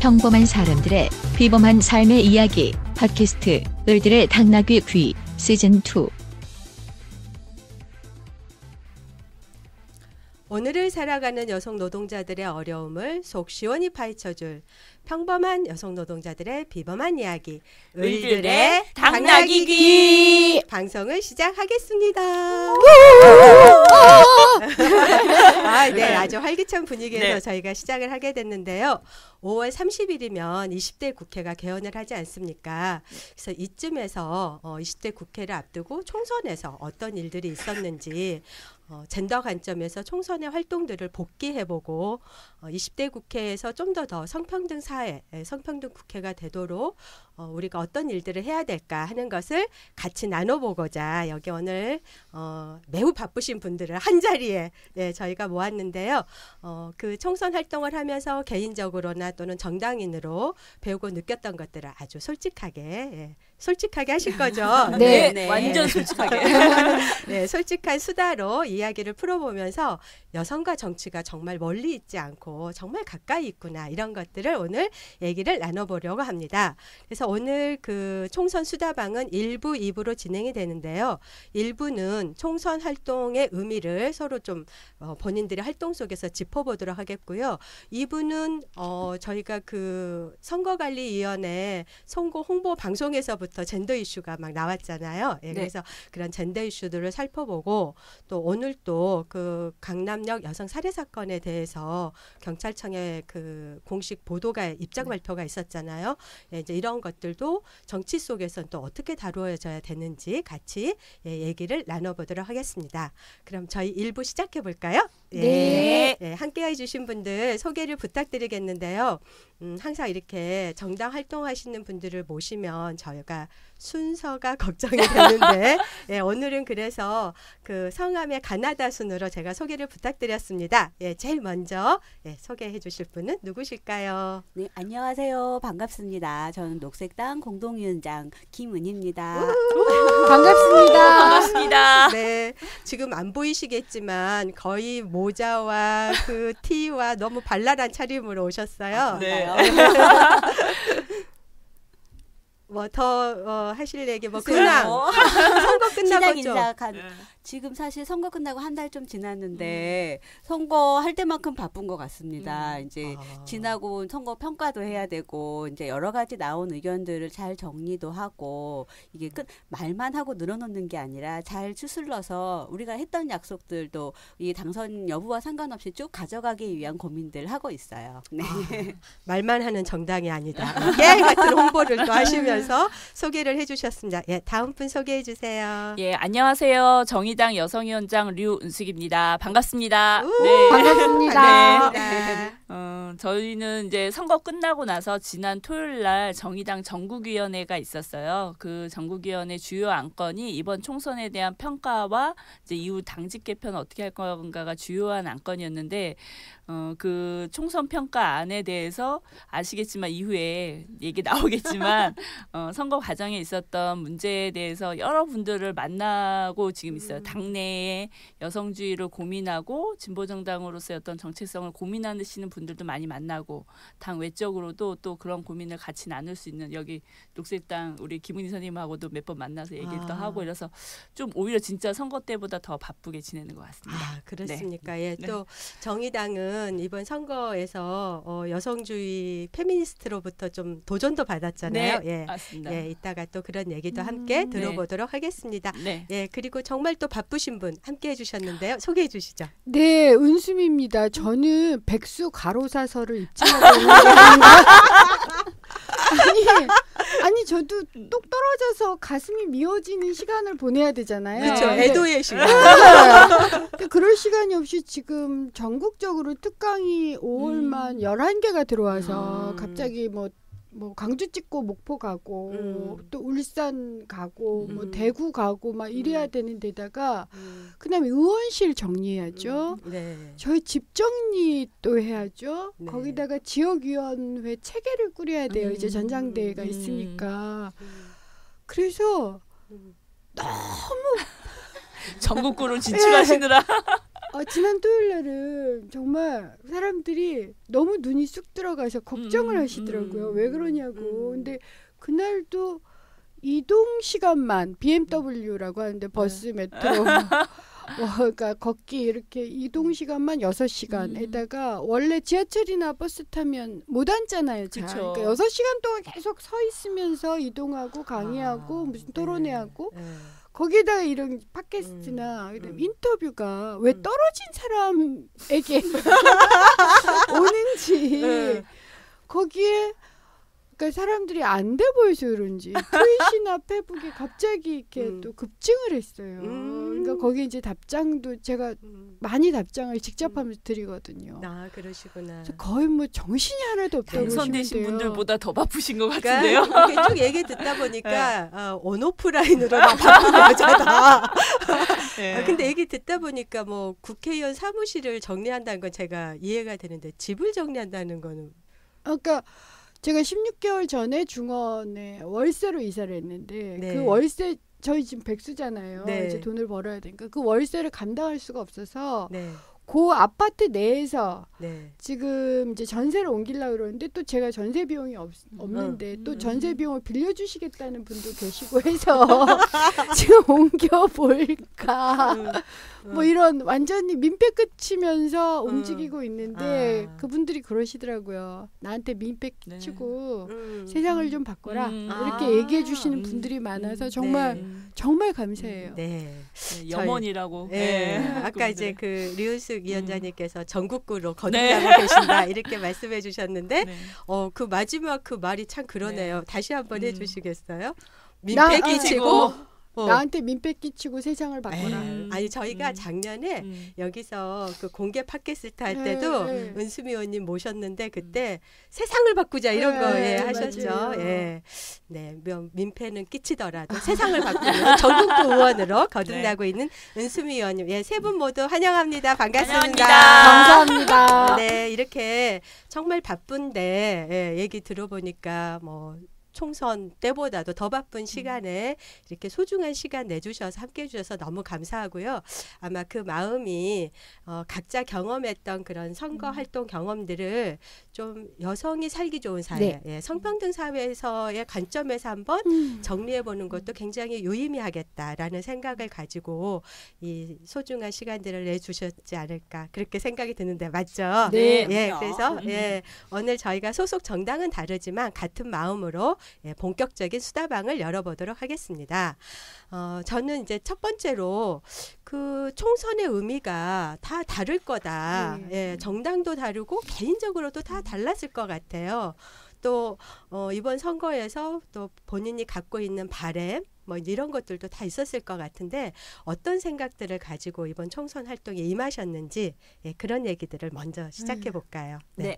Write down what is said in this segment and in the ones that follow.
평범한 사람들의 비범한 삶의 이야기 팟캐스트 을들의 당나귀 귀 시즌2. 오늘을 살아가는 여성 노동자들의 어려움을 속 시원히 파헤쳐줄 평범한 여성 노동자들의 비범한 이야기 을들의 당나귀 귀 방송을 시작하겠습니다. 네, 아주 활기찬 분위기에서 저희가 시작을 하게 됐는데요. 5월 30일이면 20대 국회가 개원을 하지 않습니까? 그래서 이쯤에서 20대 국회를 앞두고 총선에서 어떤 일들이 있었는지 젠더 관점에서 총선의 활동들을 복기해보고 20대 국회에서 좀 더 성평등 사회, 성평등 국회가 되도록 우리가 어떤 일들을 해야 될까 하는 것을 같이 나눠보고자 여기 오늘 매우 바쁘신 분들을 한자리에 저희가 모았는데요. 그 총선 활동을 하면서 개인적으로나 또는 정당인으로 배우고 느꼈던 것들을 아주 솔직하게 하실 거죠? 네, 완전 솔직하게. 네, 솔직한 수다로 이야기를 풀어보면서 여성과 정치가 정말 멀리 있지 않고 정말 가까이 있구나 이런 것들을 오늘 얘기를 나눠보려고 합니다. 그래서 오늘 그 총선 수다방은 1부, 2부로 진행이 되는데요. 1부는 총선 활동의 의미를 서로 좀 본인들의 활동 속에서 짚어보도록 하겠고요. 2부는 저희가 그 선거관리위원회 선거 홍보 방송에서부터 젠더 이슈가 막 나왔잖아요. 그래서 그런 젠더 이슈들을 살펴보고 또 오늘 또 그 강남역 여성 살해 사건에 대해서 경찰청의 그 공식 보도가 입장 발표가 있었잖아요. 이제 이런 것들도 정치 속에서는 또 어떻게 다루어져야 되는지 같이 얘기를 나눠보도록 하겠습니다. 그럼 저희 1부 시작해 볼까요? 네. 함께해 주신 분들 소개를 부탁드리겠는데요. 항상 이렇게 정당 활동하시는 분들을 모시면 저희가 순서가 걱정이 되는데 오늘은 그래서 그 성함의 가나다 순으로 제가 소개를 부탁드렸습니다. 제일 먼저 소개해 주실 분은 누구실까요? 네, 안녕하세요. 반갑습니다. 저는 녹색당 공동위원장 김은희입니다. 반갑습니다. 네, 지금 안 보이시겠지만 거의 모자와 그 티와 너무 발랄한 차림으로 오셨어요. 네. 뭐 더 하실 얘기 뭐 근황 선거 끝나고 좀 지금 사실 선거 끝나고 한 달 좀 지났는데 선거 할 때만큼 바쁜 것 같습니다. 이제 지나고 선거 평가도 해야 되고 이제 여러 가지 나온 의견들을 잘 정리도 하고 이게 말만 하고 늘어놓는 게 아니라 잘 추슬러서 우리가 했던 약속들도 이 당선 여부와 상관없이 쭉 가져가기 위한 고민들 하고 있어요. 네. 말만 하는 정당이 아니다. 같은 홍보를 또 하시면서 소개를 해주셨습니다. 다음 분 소개해 주세요. 안녕하세요. 정의당 여성위원장 류은숙입니다. 반갑습니다. 반갑습니다. 저희는 이제 선거 끝나고 나서 지난 토요일 날 정의당 전국위원회가 있었어요. 그 전국위원회 주요 안건이 이번 총선에 대한 평가와 이제 이후 당직 개편 어떻게 할 건가가 주요한 안건이었는데 그 총선 평가안에 대해서 아시겠지만 이후에 얘기 나오겠지만 선거 과정에 있었던 문제에 대해서 여러 분들을 만나고 지금 있어요. 당내에 여성주의를 고민하고 진보정당으로서의 어떤 정체성을 고민하시는 분들도 많이 만나고 당 외적으로도 또 그런 고민을 같이 나눌 수 있는 여기 녹색당 우리 김은희 선생님하고도 몇 번 만나서 얘기를 또 하고 이래서 좀 오히려 진짜 선거 때보다 더 바쁘게 지내는 것 같습니다. 그렇습니까? 또 정의당은 이번 선거에서 여성주의 페미니스트로부터 좀 도전도 받았잖아요. 맞습니다. 이따가 또 그런 얘기도 함께 들어보도록 하겠습니다. 그리고 정말 또 바쁘신 분 함께 해주셨는데요. 소개해 주시죠. 네, 은수미입니다. 저는 백수 가로사설을 입증하고 있는 아니 저도 똑 떨어져서 가슴이 미어지는 시간을 보내야 되잖아요. 그렇죠. 애도의 시간. 그럴 시간이 없이 지금 전국적으로 특강이 5월만 11개가 들어와서 갑자기 뭐 광주 찍고 목포 가고 또 울산 가고 뭐 대구 가고 막 이래야 되는 데다가 그다음에 의원실 정리해야죠. 저희 집 정리 또 해야죠. 거기다가 지역위원회 체계를 꾸려야 돼요. 이제 전당대회가 있으니까. 그래서 너무 전국구를 진출하시느라 지난 토요일 날은 그거를 정말 사람들이 너무 눈이 쑥 들어가서 걱정을 하시더라고요. 왜 그러냐고. 근데 그날도 이동 시간만 BMW라고 하는데 버스, 메트로 그러니까 걷기 이렇게 이동 시간만 6시간에다가 원래 지하철이나 버스 타면 못 앉잖아요. 잘. 그쵸. 그러니까 6시간 동안 계속 서 있으면서 이동하고 강의하고 무슨 토론회하고 거기다가 이런 팟캐스트나 그다음에 인터뷰가 왜 떨어진 사람에게 오는지 거기에 그러니까 사람들이 안 돼 보여서 그런지 트윗이나 페북에 갑자기 이렇게 또 급증을 했어요. 그러니까 거기 이제 답장도 제가 많이 답장을 직접 하면서 드리거든요. 아, 그러시구나. 그래서 거의 뭐 정신이 하나도 없다고 보시면 당선되신 돼요. 분들보다 더 바쁘신 것 그러니까 같은데요. 이렇게 쭉 얘기 듣다 보니까 온오프라인으로 막 바쁜 여자다. 네. 근데 얘기 듣다 보니까 뭐 국회의원 사무실을 정리한다는 건 제가 이해가 되는데 집을 정리한다는 거는 그러니까 제가 16개월 전에 중원에 월세로 이사를 했는데 네. 그 월세 저희 지금 백수잖아요. 네. 이제 돈을 벌어야 되니까 그 월세를 감당할 수가 없어서 네. 그 아파트 내에서 네. 지금 이제 전세를 옮기려고 그러는데 또 제가 전세 비용이 없는데 또 전세 비용을 빌려주시겠다는 분도 계시고 해서 지금 옮겨볼까 뭐 이런 완전히 민폐 끼치면서 움직이고 있는데 그분들이 그러시더라고요. 나한테 민폐 끼치고 세상을 좀 바꿔라 이렇게 얘기해 주시는 분들이 많아서 정말 정말 감사해요. 네. 염원이라고. 네. 네. 아까 이제 그 류은숙 위원장님께서 전국구로 거듭나고 계신다 이렇게 말씀해 주셨는데 네. 그 마지막 그 말이 참 그러네요. 다시 한번 해주시겠어요? 나- 민폐 끼치고 나한테 민폐 끼치고 세상을 바꿔라. 아니 저희가 작년에 여기서 그 공개 팟캐스트 할 때도 은수미 의원님 모셨는데 그때 세상을 바꾸자 이런 거 하셨죠. 맞아요. 예. 네, 민폐는 끼치더라도 세상을 바꾸는 전국구 의원으로 거듭나고 있는 은수미 의원님. 예, 세 분 모두 환영합니다. 반갑습니다. 감사합니다. 네, 이렇게 정말 바쁜데 얘기 들어보니까 뭐 총선 때보다도 더 바쁜 시간에 이렇게 소중한 시간 내주셔서 함께해 주셔서 너무 감사하고요. 아마 그 마음이 각자 경험했던 그런 선거 활동 경험들을 좀 여성이 살기 좋은 사회, 예, 성평등 사회에서의 관점에서 한번 정리해 보는 것도 굉장히 유의미하겠다라는 생각을 가지고 이 소중한 시간들을 내주셨지 않을까 그렇게 생각이 드는데 맞죠? 네. 예, 그래서 오늘 저희가 소속 정당은 다르지만 같은 마음으로 본격적인 수다방을 열어보도록 하겠습니다. 저는 이제 첫 번째로 그 총선의 의미가 다 다를 거다. 예, 정당도 다르고 개인적으로도 다 달랐을 것 같아요. 또 이번 선거에서 또 본인이 갖고 있는 바램 뭐 이런 것들도 다 있었을 것 같은데 어떤 생각들을 가지고 이번 총선 활동에 임하셨는지 그런 얘기들을 먼저 시작해 볼까요? 네.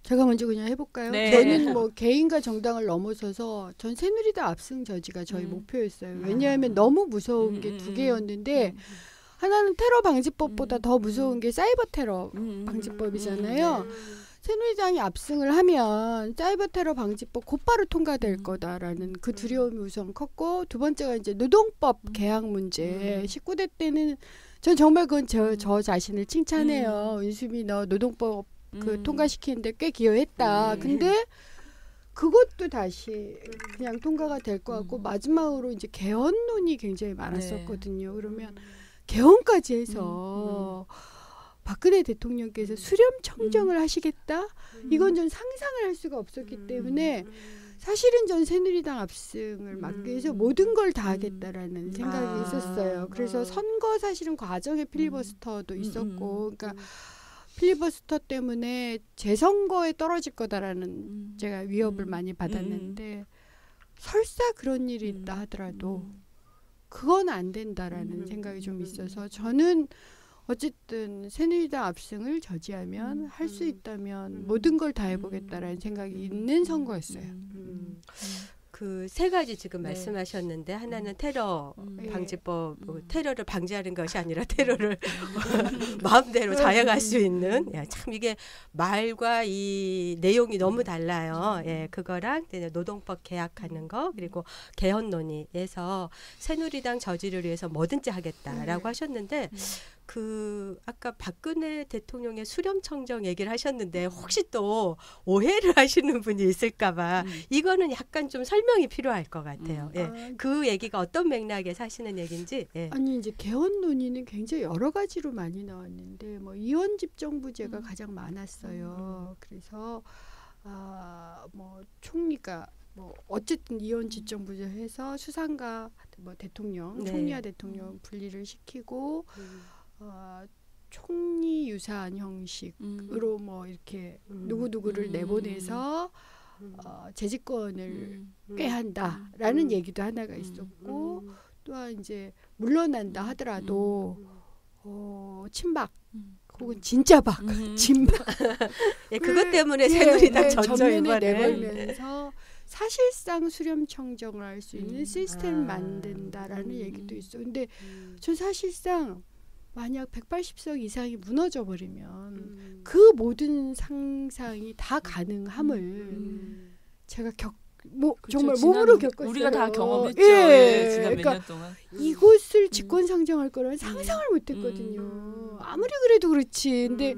제가 먼저 그냥 해볼까요? 네. 저는 뭐 개인과 정당을 넘어서서 전 새누리당 압승 저지가 저희 목표였어요. 왜냐하면 너무 무서운 게 두 개였는데 하나는 테러 방지법보다 더 무서운 게 사이버 테러 방지법이잖아요. 새누리당이 압승을 하면 사이버 테러 방지법 곧바로 통과될 거다라는 그 두려움이 우선 컸고 두 번째가 이제 노동법 개혁 문제. 19대 때는 전 정말 그건 저 자신을 칭찬해요. 은수미 너 노동법 그 통과시키는데 꽤 기여했다. 근데 그것도 다시 그냥 통과가 될 것 같고 마지막으로 이제 개헌론이 굉장히 많았었거든요. 그러면 개헌까지 해서 박근혜 대통령께서 수렴 청정을 하시겠다? 이건 전 상상을 할 수가 없었기 때문에 사실은 전 새누리당 압승을 막기 위해서 모든 걸 다 하겠다라는 생각이 있었어요. 그래서 선거 사실은 과정에 필리버스터도 있었고 그러니까 필리버스터 때문에 재선거에 떨어질 거다라는 제가 위협을 많이 받았는데 설사 그런 일이 있다 하더라도 그건 안 된다라는 생각이 좀 있어서 저는 어쨌든 새누리당 압승을 저지하면 할 수 있다면 모든 걸 다 해보겠다라는 생각이 있는 선거였어요. 그 세 가지 지금 말씀하셨는데 하나는 테러 방지법, 테러를 방지하는 것이 아니라 테러를 마음대로 자행할 수 있는 참 이게 말과 이 내용이 너무 달라요. 예, 그거랑 노동법 개혁하는 거 그리고 개헌 논의에서 새누리당 저지를 위해서 뭐든지 하겠다라고 하셨는데 아까 박근혜 대통령의 수렴청정 얘기를 하셨는데 혹시 또 오해를 하시는 분이 있을까봐 이거는 약간 좀 설명이 필요할 것 같아요. 예. 그 얘기가 어떤 맥락에서 하시는 얘기인지. 예. 아니 이제 개헌 논의는 굉장히 여러 가지로 많이 나왔는데 뭐 이원 집정부제가 가장 많았어요. 그래서 뭐 총리가 뭐 어쨌든 이원 집정부제 해서 수상과 뭐 대통령, 네. 총리와 대통령 분리를 시키고 총리 유사한 형식으로 뭐 이렇게 누구누구를 내보내서 재집권을 꾀한다라는 얘기도 하나가 있었고 또한 이제 물러난다 하더라도 친박 혹은 진짜박, 진박 예, 그것 때문에 새누리당 전면에 내걸면서 사실상 수렴청정을 할 수 있는 시스템을 만든다라는 얘기도 있어. 근데 전 사실상 만약 180석 이상이 무너져 버리면 그 모든 상상이 다 가능함을 제가 정말 몸으로 겪었어요. 우리가 다 경험했죠. 예, 지난 그러니까 몇 년 동안. 이곳을 집권 상정할 거라는 상상을 못했거든요. 아무리 그래도 그렇지. 근데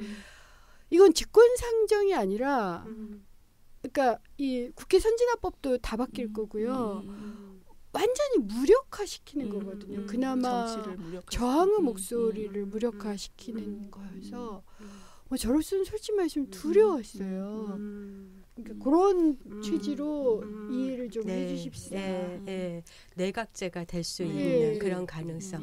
이건 집권 상정이 아니라, 그러니까 이 국회 선진화법도 다 바뀔 거고요. 완전히 무력화시키는 거거든요. 그나마 저항의 목소리를 무력화시키는 거여서 뭐 저로서는 솔직히 말하면 두려웠어요. 그러니까 그런 취지로 이해를 좀 해주십시오. 내각제가 될 수 있는 그런 가능성.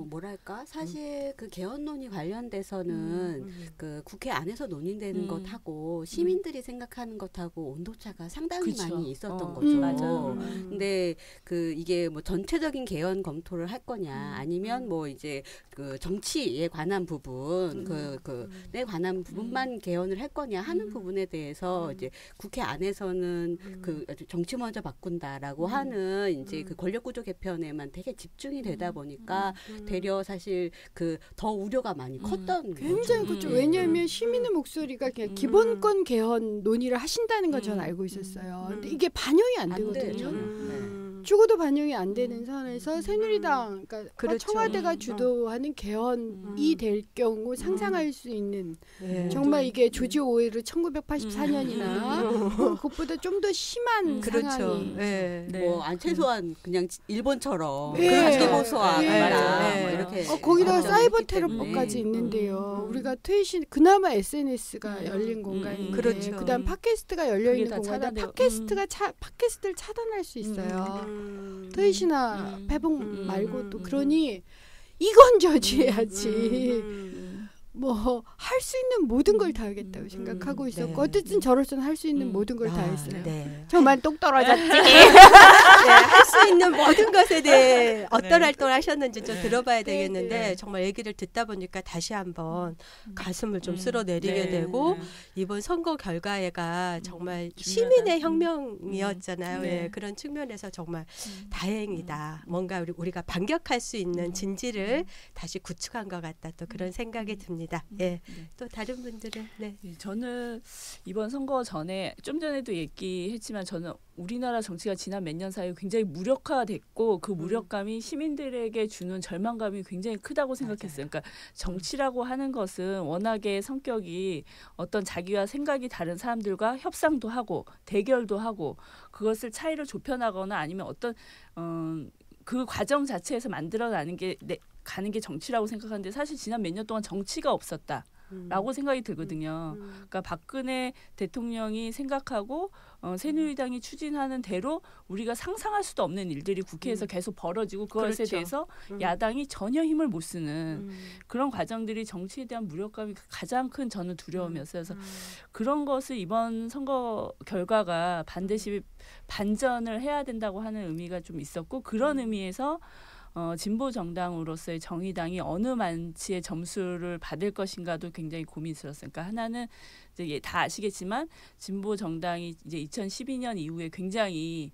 뭐랄까 사실 그 개헌 논의 관련돼서는 그 국회 안에서 논의되는 것하고 시민들이 생각하는 것하고 온도차가 상당히 많이 있었던 거죠. 맞아요. 근데 그 이게 뭐 전체적인 개헌 검토를 할 거냐 아니면 뭐 이제 그 정치에 관한 부분 그에 관한 부분만 개헌을 할 거냐 하는 부분에 대해서 이제 국회 안에서는 그 정치 먼저 바꾼다라고 하는 이제 그 권력구조 개편에만 되게 집중이 되다 보니까 되려 사실 그 더 우려가 많이 컸던 굉장히 그렇죠. 왜냐하면 시민의 목소리가 그냥 기본권 개헌 논의를 하신다는 건 저는 알고 있었어요. 근데 이게 반영이 안 되거든요. 죽어도 반영이 안 되는 선에서 새누리당, 그러니까 청와대가 주도하는 개헌이 될 경우 상상할 수 있는 정말 이게 조지 오웰의 1984년이나 그것보다 좀 더 심한 상황이 뭐 최소한 그냥 일본처럼 그렇게 보수화가 이렇게 거기다가 사이버 테러법까지 있는데요. 우리가 퇴신 그나마 SNS가 열린 공간인데 그다음 팟캐스트가 열려 있는 공간인데 팟캐스트를 차단할 수 있어요. 트윗이나 페북 말고도 그러니 이건 저지해야지. 뭐 할 수 있는 모든 걸 다 하겠다고 생각하고 있었고 어쨌든 저로서는 할 수 있는 모든 걸 다 했어요. 저만 똑 떨어졌지. 할 수 있는 모든 것에 대해 어떤 활동을 하셨는지 좀 들어봐야 되겠는데 정말 얘기를 듣다 보니까 다시 한번 가슴을 좀 쓸어내리게 되고 이번 선거 결과가 정말 시민의 혁명이었잖아요. 그런 측면에서 정말 다행이다. 뭔가 우리가 반격할 수 있는 진지를 다시 구축한 것 같다. 또 그런 생각이 듭니다. 또 다른 분들은 저는 이번 선거 전에 좀 전에도 얘기했지만 저는 우리나라 정치가 지난 몇 년 사이에 굉장히 무력화됐고 그 무력감이 시민들에게 주는 절망감이 굉장히 크다고 생각했어요. 그러니까 정치라고 하는 것은 워낙에 성격이 어떤 자기와 생각이 다른 사람들과 협상도 하고 대결도 하고 그것을 차이를 좁혀나가거나 아니면 어떤 그 과정 자체에서 만들어가는 게 정치라고 생각하는데 사실 지난 몇 년 동안 정치가 없었다라고 생각이 들거든요. 그러니까 박근혜 대통령이 생각하고 새누리당이 추진하는 대로 우리가 상상할 수도 없는 일들이 국회에서 계속 벌어지고 그것에 대해서 야당이 전혀 힘을 못 쓰는 그런 과정들이 정치에 대한 무력감이 가장 큰 저는 두려움이었어요. 그래서 그런 것을 이번 선거 결과가 반드시 반전을 해야 된다고 하는 의미가 좀 있었고 그런 의미에서 진보 정당으로서의 정의당이 어느 만치의 점수를 받을 것인가도 굉장히 고민스러웠어요. 그러니까 하나는 이제 다 아시겠지만 진보 정당이 이제 2012년 이후에 굉장히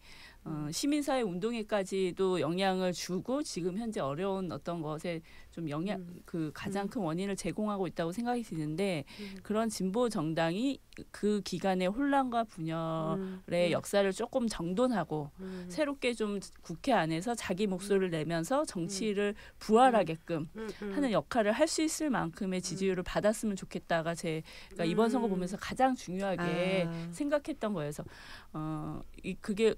시민사회 운동에까지도 영향을 주고 지금 현재 어려운 어떤 것에 좀 그 가장 큰 원인을 제공하고 있다고 생각이 드는데 그런 진보 정당이 그 기간의 혼란과 분열의 역사를 조금 정돈하고 새롭게 좀 국회 안에서 자기 목소리를 내면서 정치를 부활하게끔 하는 역할을 할 수 있을 만큼의 지지율을 받았으면 좋겠다가 제가 이번 선거 보면서 가장 중요하게 생각했던 거예요. 그래서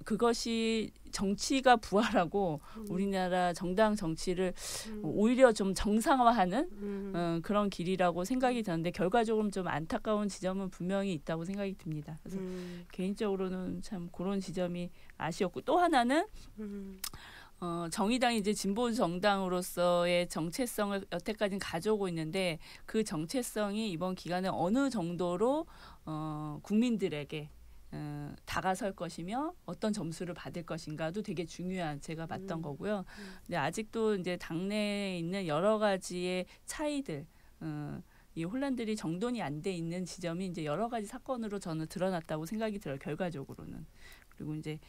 그것이 정치가 부활하고 우리나라 정당 정치를 오히려 좀 정상화하는 그런 길이라고 생각이 드는데 결과적으로 좀 안타까운 지점은 분명히 있다고 생각이 듭니다. 그래서 개인적으로는 참 그런 지점이 아쉬웠고 또 하나는 정의당이 이제 진보 정당으로서의 정체성을 여태까지는 가져오고 있는데 그 정체성이 이번 기간에 어느 정도로 국민들에게 다가설 것이며 어떤 점수를 받을 것인가도 되게 중요한 제가 봤던 거고요. 근데 아직도 이제 당내에 있는 여러 가지의 차이들, 이 혼란들이 정돈이 안 돼 있는 지점이 이제 여러 가지 사건으로 저는 드러났다고 생각이 들어요. 결과적으로는. 그리고 이제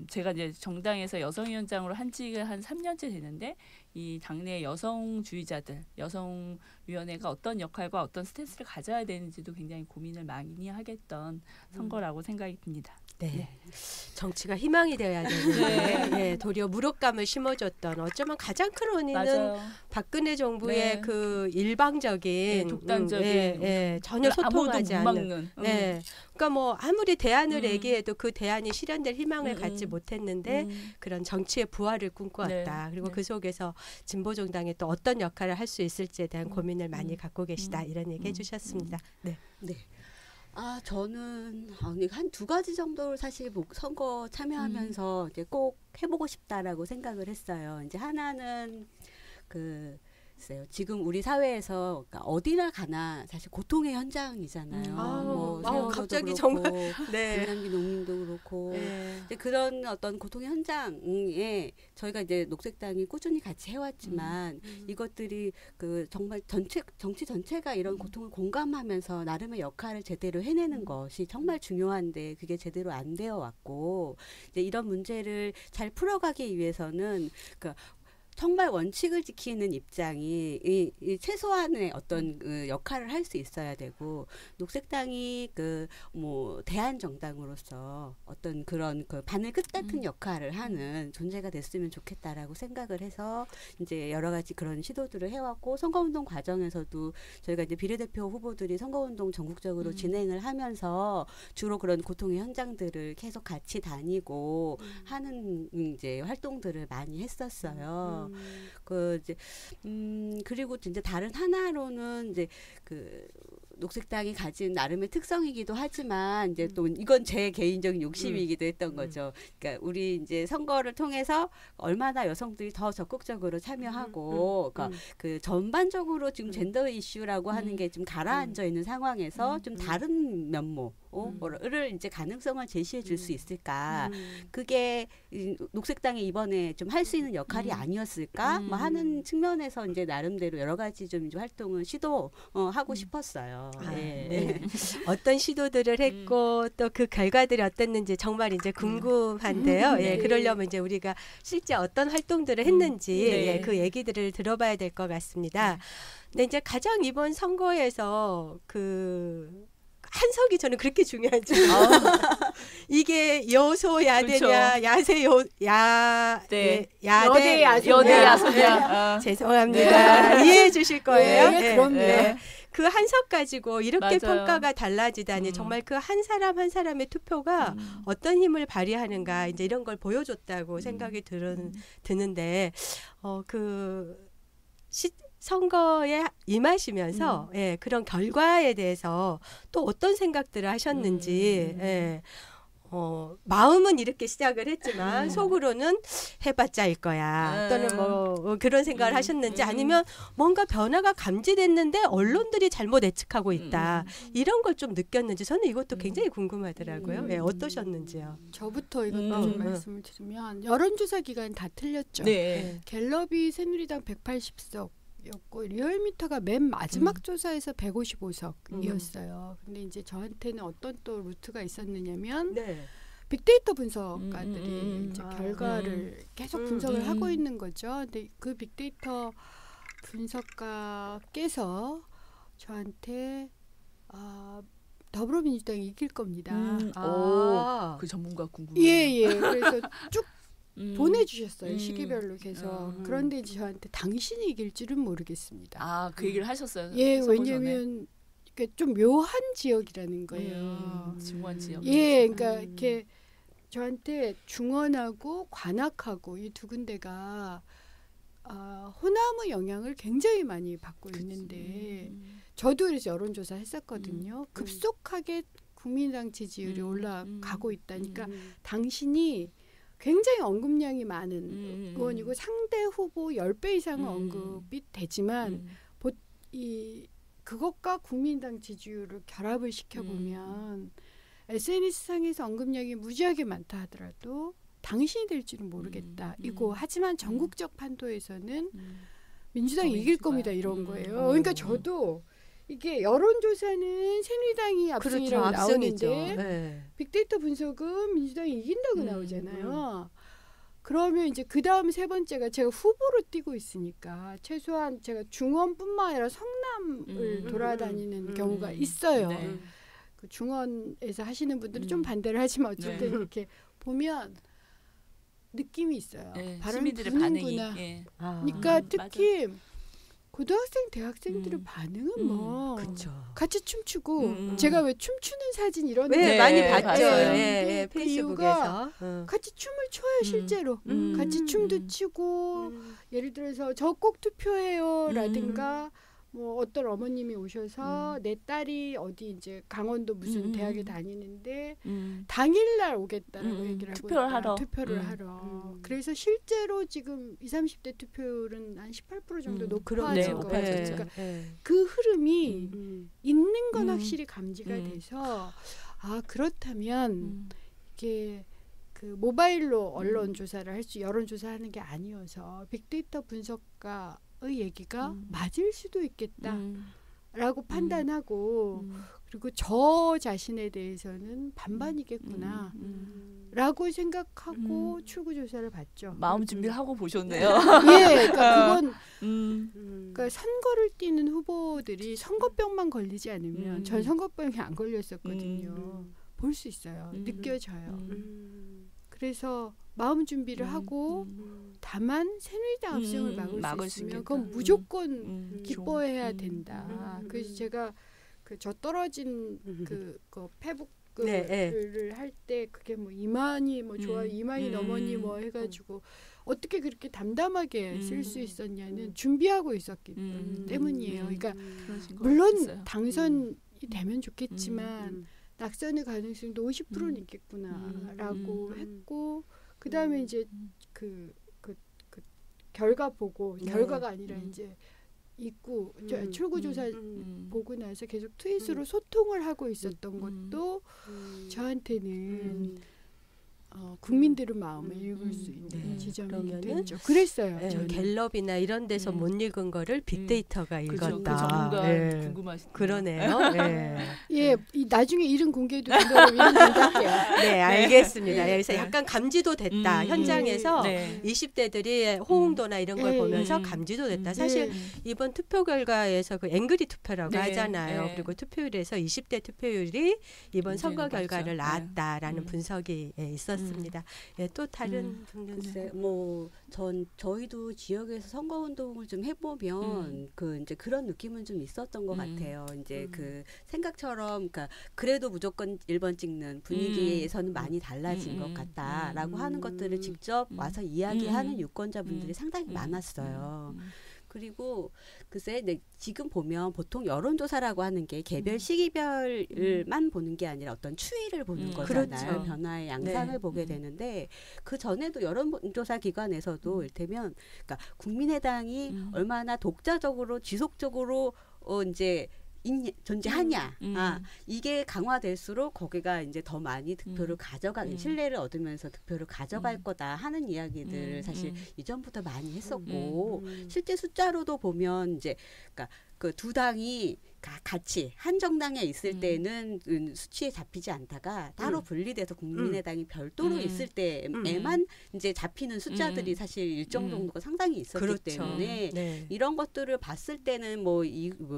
제가 이제 정당에서 여성위원장으로 한 지가 한 3년째 되는데 이 당내 여성주의자들, 여성위원회가 어떤 역할과 어떤 스탠스를 가져야 되는지도 굉장히 고민을 많이 하겠던 선거라고 생각이 듭니다. 네. 정치가 희망이 되어야 되는데 네, 도리어 무력감을 심어줬던 어쩌면 가장 큰 원인은 맞아요. 박근혜 정부의 네. 그 일방적인 독단적인 전혀 소통하지 않는 네. 그러니까 뭐 아무리 대안을 얘기해도 그 대안이 실현될 희망을 갖지 못했는데 그런 정치의 부활을 꿈꾸었다. 네. 그리고 네. 그 속에서 진보정당이 또 어떤 역할을 할 수 있을지에 대한 고민을 많이 갖고 계시다. 이런 얘기 해주셨습니다. 네. 네. 저는 한 두 가지 정도를 사실 선거 참여하면서 이제 꼭 해보고 싶다라고 생각을 했어요. 이제 하나는 글쎄요. 지금 우리 사회에서 그러니까 어디나 가나 사실 고통의 현장이잖아요. 갑자기 그렇고, 정말 네. 중남기 농민도 그렇고 이제 그런 어떤 고통의 현장에 저희가 이제 녹색당이 꾸준히 같이 해왔지만 이것들이 그 정말 정치 전체가 이런 고통을 공감하면서 나름의 역할을 제대로 해내는 것이 정말 중요한데 그게 제대로 안 되어 왔고 이제 이런 문제를 잘 풀어가기 위해서는 정말 원칙을 지키는 입장이 이 최소한의 어떤 그 역할을 할 수 있어야 되고 녹색당이 대한 정당으로서 어떤 그런 바늘 끝 같은 역할을 하는 존재가 됐으면 좋겠다라고 생각을 해서 이제 여러 가지 그런 시도들을 해왔고 선거운동 과정에서도 저희가 이제 비례대표 후보들이 선거운동 전국적으로 진행을 하면서 주로 그런 고통의 현장들을 계속 같이 다니고 하는 이제 활동들을 많이 했었어요. 그리고 이제 다른 하나로는 이제 녹색당이 가진 나름의 특성이기도 하지만 이제 또 이건 제 개인적인 욕심이기도 했던 거죠. 그러니까 우리 이제 선거를 통해서 얼마나 여성들이 더 적극적으로 참여하고 그러니까 그 전반적으로 지금 젠더 이슈라고 하는 게 좀 가라앉아 있는 상황에서 좀 다른 면모를 이제 가능성을 제시해 줄 수 있을까? 그게 녹색당이 이번에 좀 할 수 있는 역할이 아니었을까? 뭐 하는 측면에서 이제 나름대로 여러 가지 좀 이제 활동을 시도하고 싶었어요. 네. 어떤 시도들을 했고 또 그 결과들이 어땠는지 정말 이제 궁금한데요. 예, 그러려면 이제 우리가 실제 어떤 활동들을 했는지 그 얘기들을 들어봐야 될 것 같습니다. 근데 이제 가장 이번 선거에서 한석이 저는 그렇게 중요하죠. 이게 여소야대냐, 그렇죠. 야대 야소냐. 죄송합니다. 이해해 주실 거예요. 네, 그럼요. 그 한석 가지고 이렇게 맞아요. 평가가 달라지다니 정말 그 한 사람 한 사람의 투표가 어떤 힘을 발휘하는가 이제 이런 걸 보여줬다고 생각이 드는데 선거에 임하시면서 그런 결과에 대해서 또 어떤 생각들을 하셨는지 마음은 이렇게 시작을 했지만 속으로는 해봤자일 거야 또는 뭐 그런 생각을 하셨는지 아니면 뭔가 변화가 감지됐는데 언론들이 잘못 예측하고 있다 이런 걸 좀 느꼈는지 저는 이것도 굉장히 궁금하더라고요. 어떠셨는지요? 저부터 이것도 좀 말씀을 드리면 여론조사 기간 다 틀렸죠. 네. 갤럽이 새누리당 180석 였고 리얼미터가 맨 마지막 조사에서 155석이었어요. 근데 이제 저한테는 어떤 또 루트가 있었느냐면 빅데이터 분석가들이 이제 결과를 계속 분석을 하고 있는 거죠. 근데 그 빅데이터 분석가께서 저한테 더불어민주당이 이길 겁니다. 그 전문가 궁금해요. 예. 그래서 쭉 보내주셨어요. 음. 시기별로 계속. 그런데 이제 저한테 당신이 이길 줄은 모르겠습니다. 그 얘기를 하셨어요. 예, 선거 전에. 왜냐면 이게 좀 묘한 지역이라는 거예요. 중원 지역. 예, 그러니까 이렇게 저한테 중원하고 관악하고 이 두 군데가 호남의 영향을 굉장히 많이 받고 있는데 저도 그래서 여론조사 했었거든요. 급속하게 국민의당 지지율이 올라가고 있다니까 당신이 굉장히 언급량이 많은 의원이고 상대 후보 10배 이상은 언급이 되지만 그것과 국민의당 지지율을 결합을 시켜보면 SNS상에서 언급량이 무지하게 많다 하더라도 당신이 될 줄은 모르겠다. 이고 하지만 전국적 판도에서는 민주당이 이길 겁니다. 이런 거예요. 그러니까 저도 이게 여론조사는 새누리당이 압승이라고 나오는데 네. 빅데이터 분석은 민주당이 이긴다고 나오잖아요. 그러면 이제 그 다음 세 번째가 제가 후보로 뛰고 있으니까 최소한 제가 중원뿐만 아니라 성남을 돌아다니는 경우가 있어요. 네. 그 중원에서 하시는 분들은 좀 반대를 하지만 어쨌든 이렇게 보면 느낌이 있어요. 바람이 시민들의 부는구나. 반응이. 예. 그러니까 특히 고등학생, 대학생들의 반응은 뭐 그렇죠. 같이 춤추고 제가 왜 춤추는 사진 이런 네, 데 많이 봤죠. 봤죠. 예, 그 페이스북에서 이유가 같이 춤을 춰요 실제로. 같이 춤도 추고 예를 들어서 저 꼭 투표해요라든가 뭐 어떤 어머님이 오셔서 내 딸이 어디 이제 강원도 무슨 대학에 다니는데 당일날 오겠다라고 얘기를 하고 투표를 하러. 그래서 실제로 지금 20, 30대 투표율은 한 18% 정도 높아진 거예요. 그러니까 그 흐름이 있는 건 확실히 감지가 돼서 그렇다면 이게 그 모바일로 언론 조사를 할 수 여론 조사하는 게 아니어서 빅데이터 분석가의 얘기가 맞을 수도 있겠다라고 판단하고 그리고 저 자신에 대해서는 반반이겠구나 라고 생각하고 출구 조사를 받죠. 마음 준비를 하고 보셨네요. 예, 그러니까 그건 그러니까 선거를 뛰는 후보들이 선거병만 걸리지 않으면 전 선거병이 안 걸렸었거든요. 볼 수 있어요. 느껴져요. 그래서 마음 준비를 하고 다만 새누리당 압승을 막을 수 있으면 그건 무조건 기뻐해야 된다. 그래서 제가 그 저 떨어진 그 페북을 할 때 그게 뭐 2만이 뭐 좋아요 2만이 넘었니 뭐 해가지고 어떻게 그렇게 담담하게 쓸 수 있었냐는 준비하고 있었기 때문이에요. 그러니까 물론 당선이 되면 좋겠지만 낙선의 가능성도 50%는 있겠구나라고 했고 그 다음에 이제 그 결과 보고 결과가 아니라 이제 입구 출구 조사 보고 나서 계속 트윗으로 소통을 하고 있었던 것도 저한테는 국민들의 마음을 읽을 수 있는 지점이 됐죠. 그랬어요. 갤럽이나 이런 데서 못 읽은 거를 빅데이터가 읽었다. 그 전문가 궁금하시네요. 그러네요. 예, 나중에 이름 공개도 된다고 이름 공개할게요. 네, 알겠습니다. 그래서 약간 감지도 됐다. 현장에서 20대들이 호응도나 이런 걸 보면서 감지도 됐다. 사실 이번 투표 결과에서 그 앵그리 투표라고 하잖아요. 그리고 투표율에서 20대 투표율이 이번 선거 결과를 낳았다라는 분석이 있었습니다. 예, 또 다른 분들 뭐 저희도 지역에서 선거 운동을 좀 해보면 그 이제 그런 느낌은 좀 있었던 것 같아요. 이제 그 생각처럼 그러니까 그래도 무조건 1번 찍는 분위기에서는 많이 달라진 것 같다라고 하는 것들을 직접 와서 이야기하는 유권자분들이 상당히 많았어요. 그리고 글쎄 지금 보면 보통 여론조사라고 하는 게 개별 시기별만 보는 게 아니라 어떤 추이를 보는 거잖아요. 그렇죠. 변화의 양상을 보게 되는데 그 전에도 여론조사 기관에서도 이를테면 그러니까 국민의당이 얼마나 독자적으로 지속적으로 이제 존재하냐. 이게 강화될수록 거기가 이제 더 많이 득표를 신뢰를 얻으면서 득표를 가져갈 거다 하는 이야기들을 사실 이전부터 많이 했었고 실제 숫자로도 보면 이제 그러니까 그 두 당이 같이 한 정당에 있을 때는 수치에 잡히지 않다가 따로 분리돼서 국민의당이 별도로 있을 때에만 이제 잡히는 숫자들이 사실 일정 정도가 상당히 있었기 그렇죠. 때문에 네. 이런 것들을 봤을 때는 뭐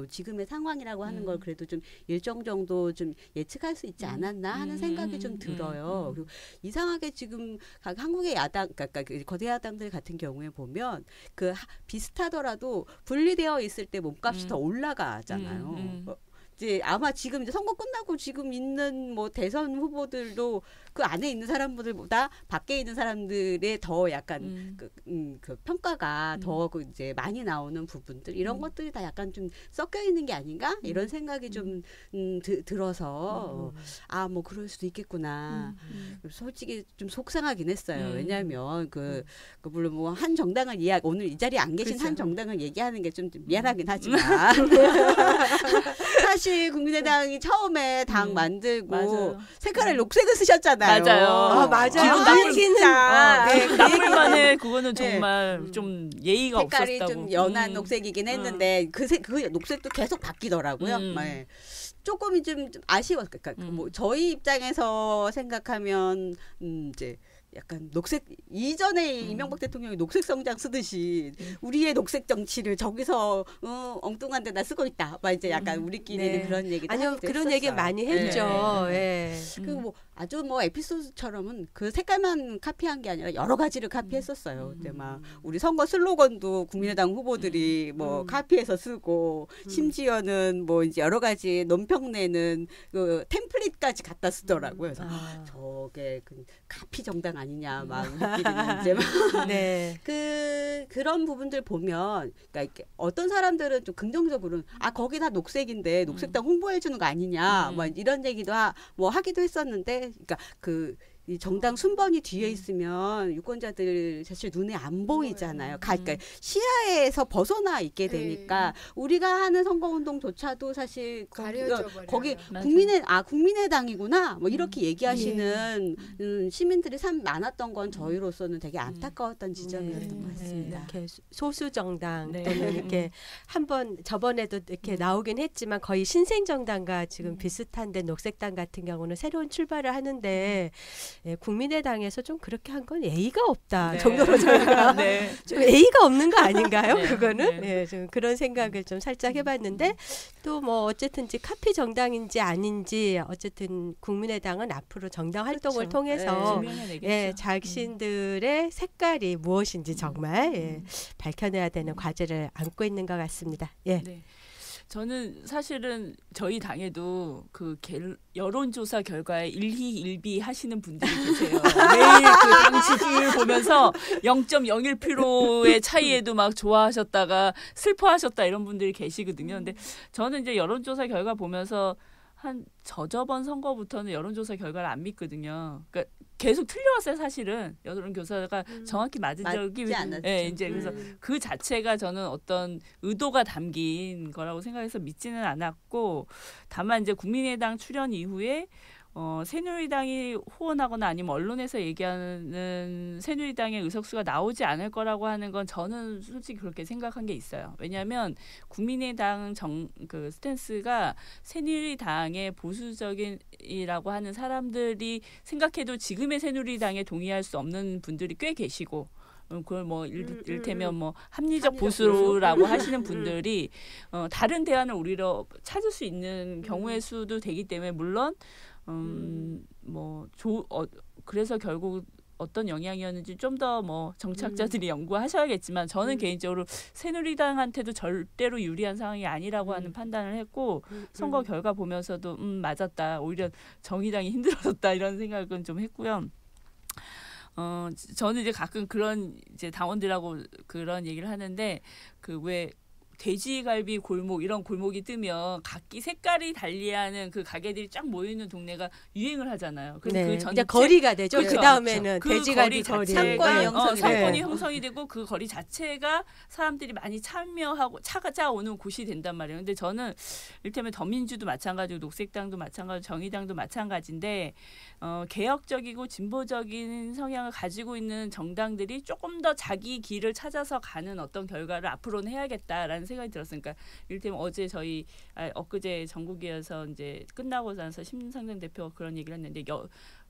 지금의 상황이라고 하는 걸 그래도 좀 일정 정도 좀 예측할 수 있지 않았나 하는 생각이 좀 들어요. 그리고 이상하게 지금 한국의 야당, 그러니까 거대 야당들 같은 경우에 보면 그 비슷하더라도 분리되어 있을 때 몸값이 더 올라가잖아요. 이제 아마 지금 이제 선거 끝나고 지금 있는 뭐 대선 후보들도 그 안에 있는 사람들보다 밖에 있는 사람들의 더 약간 그 평가가 더 그 이제 많이 나오는 부분들 이런 것들이 다 약간 좀 섞여 있는 게 아닌가 이런 생각이 좀 들어서 아 뭐 그럴 수도 있겠구나. 솔직히 좀 속상하긴 했어요. 왜냐하면 그 물론 뭐 한 정당을 오늘 이 자리에 안 계신 그렇죠. 한 정당을 얘기하는 게 좀 미안하긴 하지만 사실 국민의당이 처음에 당 만들고 맞아요. 색깔을 녹색을 쓰셨잖아요. 맞아요. 맞아요. 지금 진짜. 나쁠만해. 그거는 네. 정말 좀 예의가 색깔이 없었다고. 좀 연한 녹색이긴 했는데 그 녹색도 계속 바뀌더라고요. 네. 조금이 좀 아쉬웠. 그러니까 뭐 저희 입장에서 생각하면 이제 약간 녹색 이전에 이명박 대통령이 녹색 성장 쓰듯이 우리의 녹색 정치를 저기서 엉뚱한 데다 쓰고 있다. 막 이제 약간 우리끼리는 네. 그런 얘기도 아니요 하기도 그런 했었어요. 얘기 많이 했죠. 예. 그리고 뭐 아주 뭐 에피소드처럼은 그 색깔만 카피한 게 아니라 여러 가지를 카피했었어요. 그때 막 우리 선거 슬로건도 국민의당 후보들이 뭐 카피해서 쓰고 심지어는 뭐 이제 여러 가지 논평내는 그 템플릿까지 갖다 쓰더라고요. 그래서 저게 그 카피 정당 아니냐 막 우리끼리는 이제 막 네. 그런 부분들 보면 그러니까 이렇게 어떤 사람들은 좀 긍정적으로는 아 거기 다 녹색인데 녹색당 홍보해 주는 거 아니냐 뭐 이런 얘기도 뭐 하기도 했었는데 그러니까 이 정당 순번이 뒤에 있으면 유권자들 사실 눈에 안 보이잖아요. 그러니까 시야에서 벗어나 있게 되니까 우리가 하는 선거운동조차도 사실 거기 국민의당이구나 뭐 이렇게 얘기하시는 시민들이 참 많았던 건 저희로서는 되게 안타까웠던 지점이었던 것 같습니다. 이렇게 소수 정당 네. 또는 이렇게 한번 저번에도 이렇게 나오긴 했지만 거의 신생 정당과 지금 비슷한데 녹색당 같은 경우는 새로운 출발을 하는데 예, 국민의당에서 좀 그렇게 한 건 예의가 없다 정도로 저희가 네. 좀 예의가 없는 거 아닌가요? 네. 그거는 네. 예, 좀 그런 생각을 좀 살짝 해봤는데 또 뭐 어쨌든지 카피 정당인지 아닌지 어쨌든 국민의당은 앞으로 정당 활동을 그렇죠. 통해서 증명해내겠죠. 예, 자신들의 색깔이 무엇인지 정말 예, 밝혀내야 되는 과제를 안고 있는 것 같습니다. 예. 네. 저는 사실은 저희 당에도 그 여론조사 결과에 일희일비 하시는 분들이 계세요. 매일 그 당 지지율 보면서 0.01%의 차이에도 막 좋아하셨다가 슬퍼하셨다 이런 분들이 계시거든요. 근데 저는 이제 여론조사 결과 보면서 한 저저번 선거부터는 여론조사 결과를 안 믿거든요. 그러니까 계속 틀려왔어요, 사실은. 여론조사가 정확히 맞은 적이 맞지 않았죠. 예, 이제 그래서 그 자체가 저는 어떤 의도가 담긴 거라고 생각해서 믿지는 않았고, 다만 이제 국민의당 출연 이후에 새누리당이 후원하거나 아니면 언론에서 얘기하는 새누리당의 의석수가 나오지 않을 거라고 하는 건 저는 솔직히 그렇게 생각한 게 있어요. 왜냐하면 국민의당 그 스탠스가 새누리당의 보수적인이라고 하는 사람들이 생각해도 지금의 새누리당에 동의할 수 없는 분들이 꽤 계시고, 그걸 뭐 이를테면 뭐 합리적 보수라고 하시는 분들이 다른 대안을 우리로 찾을 수 있는 경우의 수도 되기 때문에, 물론 그래서 결국 어떤 영향이었는지 좀 더 뭐 정치학자들이 연구하셔야겠지만, 저는 개인적으로 새누리당한테도 절대로 유리한 상황이 아니라고 하는 판단을 했고, 선거 결과 보면서도 맞았다, 오히려 정의당이 힘들어졌다 이런 생각은 좀 했고요. 저는 이제 가끔 그런 이제 당원들하고 그런 얘기를 하는데, 그 왜 돼지갈비 골목 이런 골목이 뜨면 각기 색깔이 달리하는 그 가게들이 쫙 모이는 동네가 유행을 하잖아요. 그래서 네. 그 이제 전체 거리가 되죠. 그렇죠. 그 다음에는 그 돼지갈비 거리 거리. 자체가 형성이 상권이 돼요. 형성이 되고, 그 거리 자체가 사람들이 많이 참여하고 찾아오는 곳이 된단 말이에요. 근데 저는 이를테면 더민주도 마찬가지고 녹색당도 마찬가지고 정의당도 마찬가지인데, 개혁적이고 진보적인 성향을 가지고 있는 정당들이 조금 더 자기 길을 찾아서 가는 어떤 결과를 앞으로는 해야겠다라는 생각이 들었어요. 그러니까 이를테면 어제 저희 엊그제 전국위에서 이제 끝나고 나서 심상정 대표가 그런 얘기를 했는데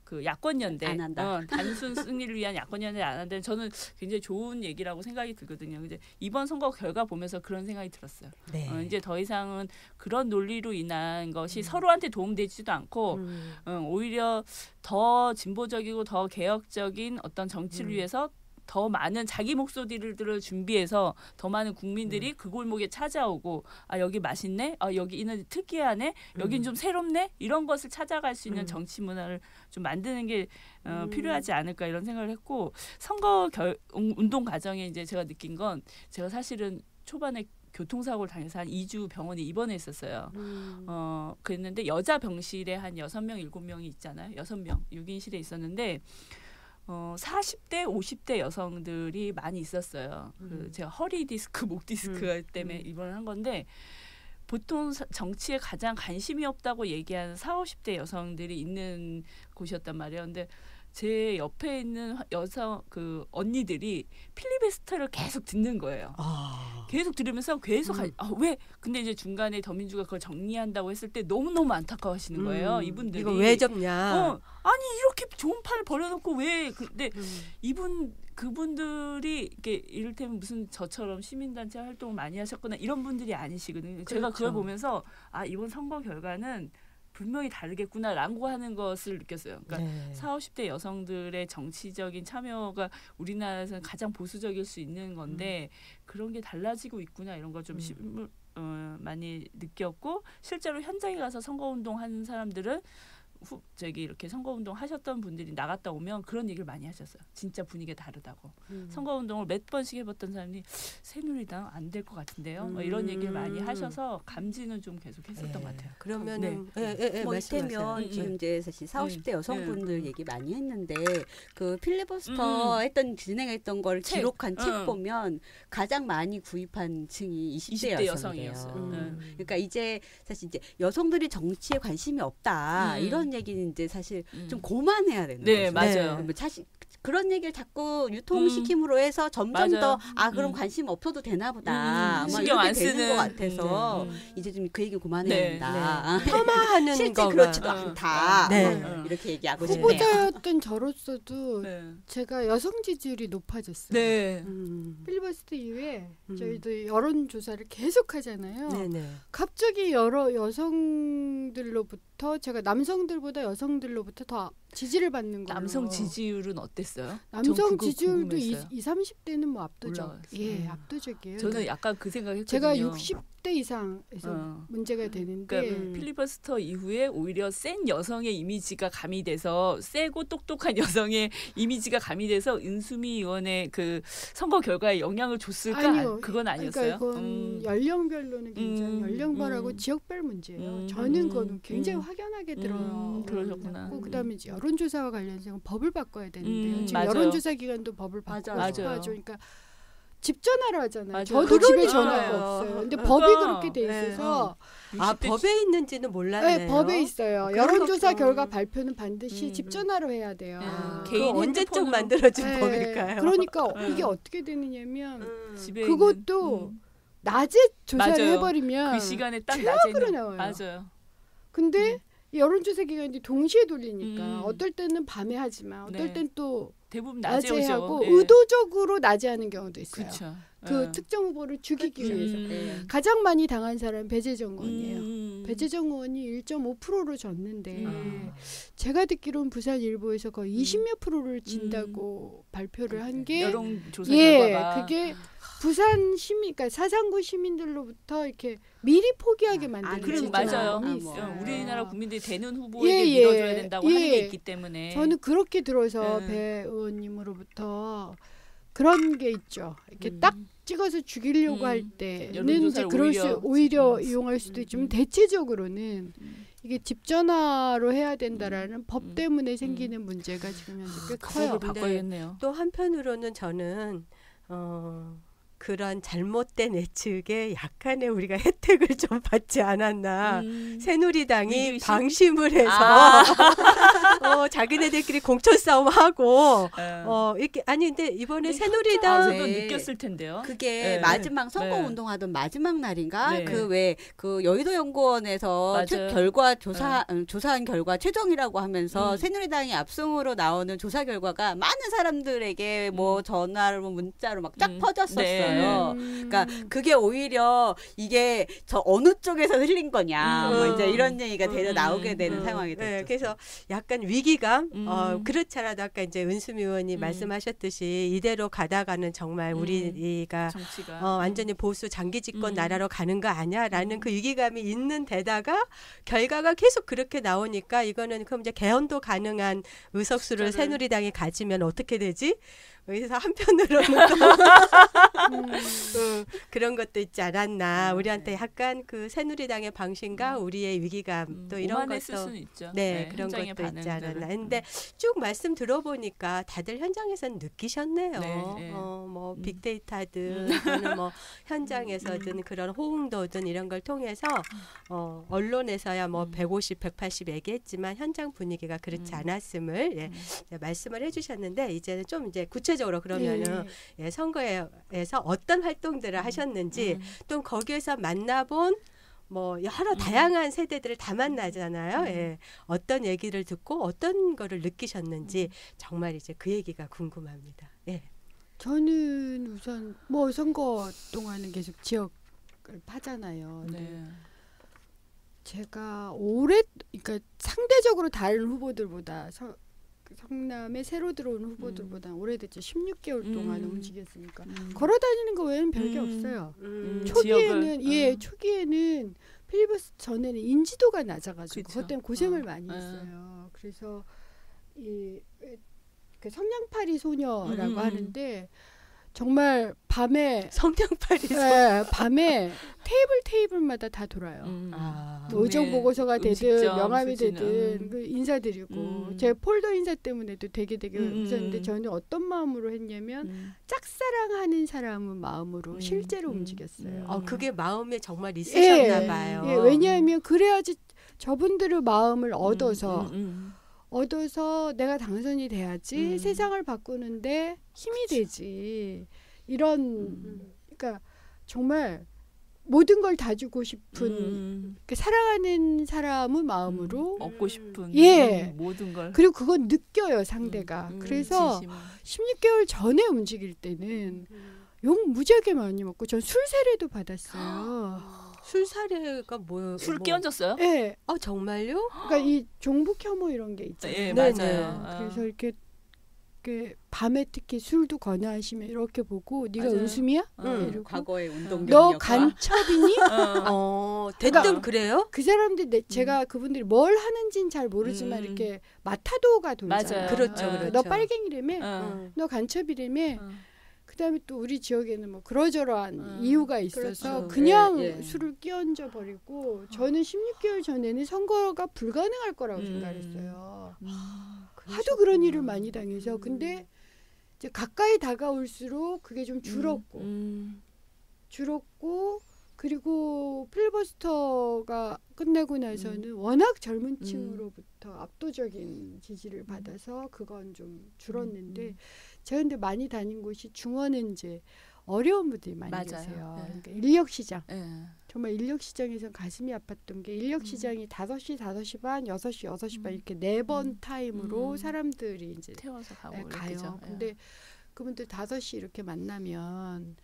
그 야권연대 안 한다. 단순 승리를 위한 야권연대 안 한다는 저는 굉장히 좋은 얘기라고 생각이 들거든요. 근데 이번 선거 결과 보면서 그런 생각이 들었어요. 네. 이제 더 이상은 그런 논리로 인한 것이 서로한테 도움되지도 않고 오히려 더 진보적이고 더 개혁적인 어떤 정치를 위해서 더 많은 자기 목소리를 준비해서 더 많은 국민들이 그 골목에 찾아오고 여기 맛있네, 여기는 특이하네, 여긴 좀 새롭네 이런 것을 찾아갈 수 있는 정치 문화를 좀 만드는 게 필요하지 않을까 이런 생각을 했고 선거 운동 과정에 이제 제가 느낀 건 제가 사실은 초반에 교통사고를 당해서 한 2주 병원에 입원했었어요. 그랬는데 여자 병실에 한 6명, 7명이 있잖아요. 6명 6인실에 있었는데 40대, 50대 여성들이 많이 있었어요. 제가 허리 디스크, 목 디스크 때문에 입원을 한 건데 보통 정치에 가장 관심이 없다고 얘기하는 40, 50대 여성들이 있는 곳이었단 말이에요. 근데 제 옆에 있는 여성 그 언니들이 필리버스터를 계속 듣는 거예요. 계속 들으면서 계속 왜? 근데 이제 중간에 더민주가 그걸 정리한다고 했을 때 너무너무 안타까워하시는 거예요. 이분들이. 이거 왜 접냐? 아니 이렇게 좋은 판을 버려놓고 왜? 근데 그분들이 이렇게 이를테면 무슨 저처럼 시민단체 활동을 많이 하셨거나 이런 분들이 아니시거든요. 그렇죠. 제가 그걸 보면서 이번 선거 결과는 분명히 다르겠구나라고 하는 것을 느꼈어요. 그러니까 40, 50대 여성들의 정치적인 참여가 우리나라에서는 가장 보수적일 수 있는 건데 그런 게 달라지고 있구나 이런 걸 좀 많이 느꼈고 실제로 현장에 가서 선거운동 하는 사람들은 이렇게 선거운동 하셨던 분들이 나갔다 오면 그런 얘기를 많이 하셨어요. 진짜 분위기가 다르다고. 선거운동을 몇 번씩 해봤던 사람이 새누리당 안 될 것 같은데요. 이런 얘기를 많이 하셔서 감지는 좀 계속 했었던 것 같아요. 그러면은 뭐 이때면 지금 이제 사실 40, 50대 여성분들 얘기 많이 했는데 그 필리버스터 진행했던 걸 기록한 책 보면 가장 많이 구입한 층이 20대 여성이었어요. 그러니까 이제 사실 이제 여성들이 정치에 관심이 없다 이런 얘기는 이제 사실 좀 고만해야 되는 거죠. 네, 맞아요. 사실 그런 얘기를 자꾸 유통시킴으로 해서 점점 더 그럼 관심 없어도 되나 보다. 신경 안 쓰는 되는 것 같아서 이제 좀 그 얘기 그만해야 된다. 폄하하는 실제 거가 그렇지도 않다. 이렇게 얘기하고 싶네요. 후보자였던 저로서도 제가 여성 지지율이 높아졌어요. 네. 필리버스터 이후에 저희도 여론조사를 계속 하잖아요. 네네. 갑자기 여러 여성들로부터 제가 남성들보다 여성들로부터 더 지지를 받는 거예요. 남성 지지율은 어땠어요? 남성 지지율도 20, 30대는 뭐 올라왔어요. 압도적이에요. 저는 약간 그 생각했거든요. 제가 60대 이상에서 문제가 되는데 그러니까 필리버스터 이후에 오히려 센 여성의 이미지가 가미돼서 세고 똑똑한 여성의 이미지가 가미돼서 은수미 의원의 그 선거 결과에 영향을 줬을까? 아니요. 그건 아니었어요. 그러니까 이건 연령별로는 굉장히 연령별하고 지역별 문제예요. 저는 그건 굉장히 확연하게 들어요. 그러셨구나. 그다음에 이제 여론조사와 관련해서 법을 바꿔야 되는데요. 지금 맞아요. 여론조사 기관도 법을 바꾸고 맞아요. 싶어하죠. 그러니까 집 전화로 하잖아요. 맞아요. 저도 집에 그러니까요. 전화가 없어요. 근데 법이 그렇게 돼 있어서 법에 있는지는 몰랐네요. 네, 법에 있어요. 그런 여론조사 것- 결과 발표는 반드시 집 전화로 해야 돼요. 개인 그 언제쯤 핸드폰으로- 만들어진 네, 법일까요? 그러니까 이게 어떻게 되느냐면 집에 그것도 있는, 낮에 조사를 맞아요. 해버리면 그 시간에 딱 최악으로 낮에 나와요. 맞아요. 근데 이 여론조사 기관이 동시에 돌리니까 음. 어떨 때는 밤에 하지만 어떨 네. 땐 또 대부분 낮에 낮에 오죠. 하고 예. 의도적으로 낮에 하는 경우도 있어요. 그렇죠. 그 특정 후보를 죽이기 위해서. 음. 가장 많이 당한 사람은 배재정 의원이에요. 음. 배재정 의원이 1.5%로 졌는데 음. 제가 듣기로는 부산일보에서 거의 20몇 프로를 진다고 발표를 한 게 여론조사 예, 결과가 그게 부산 시민, 그러니까 사상구 시민들로부터 이렇게 미리 포기하게 만드는 그럼 지점이 맞아요. 있어요. 우리나라 국민들이 되는 후보에게 예, 예. 밀어줘야 된다고 하는 게 예. 있기 때문에 저는 그렇게 들어서 음. 배 의원님으로부터 그런 게 있죠. 이렇게 딱 찍어서 죽이려고 할 때는 이제 여론조사를 그럴 수 오히려 이용할 수도 있지만 대체적으로는 이게 집 전화로 해야 된다라는 법 때문에 생기는 문제가 지금 현재 꽤 커요. 그걸 바꿔야겠네요. 또 한편으로는 저는 그런 잘못된 예측에 약간의 우리가 혜택을 좀 받지 않았나. 새누리당이 위기의식? 방심을 해서 아. 자기네들끼리 공천 싸움하고 이렇게 아니 근데 이번에 새누리당 도 네. 느꼈을 텐데요. 그게 네. 마지막 선거 네. 운동하던 마지막 날인가 네. 그 여의도 연구원에서 맞아요. 결과 조사한 결과 최종이라고 하면서 음. 새누리당이 압승으로 나오는 조사 결과가 많은 사람들에게 뭐 전화로 문자로 막 쫙 퍼졌었어요. 네. 그러니까 그게 오히려 이게 저 어느 쪽에서 흘린 거냐 뭐 이제 이런 얘기가 되려 나오게 되는 상황이 됐죠. 네, 그래서 약간 위기감 그렇잖아도 아까 이제 은수미 의원이 말씀하셨듯이 이대로 가다가는 정말 우리가 정치가 완전히 보수 장기 집권 나라로 가는 거 아니야라는 그 위기감이 있는 데다가 결과가 계속 그렇게 나오니까 이거는 그럼 이제 개헌도 가능한 의석수를 숫자를- 새누리당이 가지면 어떻게 되지? 그래서 한편으로는 그런 것도 있지 않았나. 우리한테 약간 그 새누리당의 방심과 우리의 위기감 또 이런 오만했을 것도 수는 있죠. 네, 그런 현장의 것도 있지 않았나. 반응들을. 근데 쭉 말씀 들어보니까 다들 현장에서는 느끼셨네요. 네, 네. 뭐 빅데이터든 또는 뭐 현장에서든 그런 호응도든 이런 걸 통해서 언론에서야 뭐 150, 180 얘기했지만 현장 분위기가 그렇지 않았음을 이제 말씀을 해주셨는데 이제는 좀 이제 구체적으로 그러면은 예, 선거에서 어떤 활동들을 하셨는지 또 거기에서 만나본 뭐 여러 다양한 세대들을 다 만나잖아요. 예. 어떤 얘기를 듣고 어떤 거를 느끼셨는지 정말 이제 그 얘기가 궁금합니다. 예. 저는 우선 뭐 선거 동안은 계속 지역을 파잖아요. 네. 제가 그러니까 상대적으로 다른 후보들보다 성남에 새로 들어온 후보들보다 오래됐죠. 16개월 동안 움직였으니까 걸어다니는 거 외에는 별게 없어요. 초기에는 지역을, 초기에는 필리버스터 전에는 인지도가 낮아가지고 그쵸. 그것 때문에 고생을 많이 했어요. 그래서 그 성냥팔이 소녀라고 하는데 정말 밤에 성냥팔이 밤에 테이블마다 다 돌아요. 뭐 의정 동네 보고서가 되든 음식점 명함이 수지는, 되든 그 인사드리고 제 폴더 인사 때문에도 되게 웃었는데 저는 어떤 마음으로 했냐면 짝사랑하는 사람은 마음으로 실제로 움직였어요. 그게 마음에 정말 있으셨나 봐요. 예, 왜냐하면 그래야지 저분들의 마음을 얻어서 내가 당선이 돼야지 세상을 바꾸는데 힘이 되지. 이런 그러니까 정말 모든 걸 다 주고 싶은 사랑하는 사람의 마음으로 얻고 싶은 모든 걸 그리고 그건 느껴요 상대가. 그래서 진심을. 16개월 전에 움직일 때는 욕 무지하게 많이 먹고 전 술세례도 받았어요. 술사례가 뭐예요? 술 끼얹었어요? 네. 정말요? 그러니까 이 종북 혐오 이런 게 있잖아요. 예, 네네. 맞아요. 그래서 이렇게 밤에 특히 술도 권하시면 이렇게 보고 네가 맞아요. 은수미야? 응. 과거의 운동 너 경력과 간첩이니? 대뜸 그래요? 그 사람들 제가 그분들이 뭘 하는지는 잘 모르지만 이렇게 마타도가 돌잖아요. 맞아요. 그렇죠, 너 그렇죠. 빨갱이라며? 너 간첩이라며? 그다음에 또 우리 지역에는 뭐 그러저러한 이유가 있어서 그렇죠. 그냥 술을 끼얹어 버리고 저는 16개월 전에는 선거가 불가능할 거라고 생각했어요. 하도 그런 일을 많이 당해서 근데 이제 가까이 다가올수록 그게 좀 줄었고 그리고 필리버스터가 끝나고 나서는 워낙 젊은 층으로부터 압도적인 지지를 받아서 그건 좀 줄었는데 제가 근데 많이 다닌 곳이 중원은 이제 어려운 분들이 많이 맞아요. 계세요. 네. 그러니까 인력시장. 예. 정말 인력시장에서 가슴이 아팠던 게 인력시장이 5시, 5시 반, 6시, 6시 반 이렇게 4번 타임으로 사람들이 이제 태워서 가고 가요. 그러죠. 근데 그분들 5시 이렇게 만나면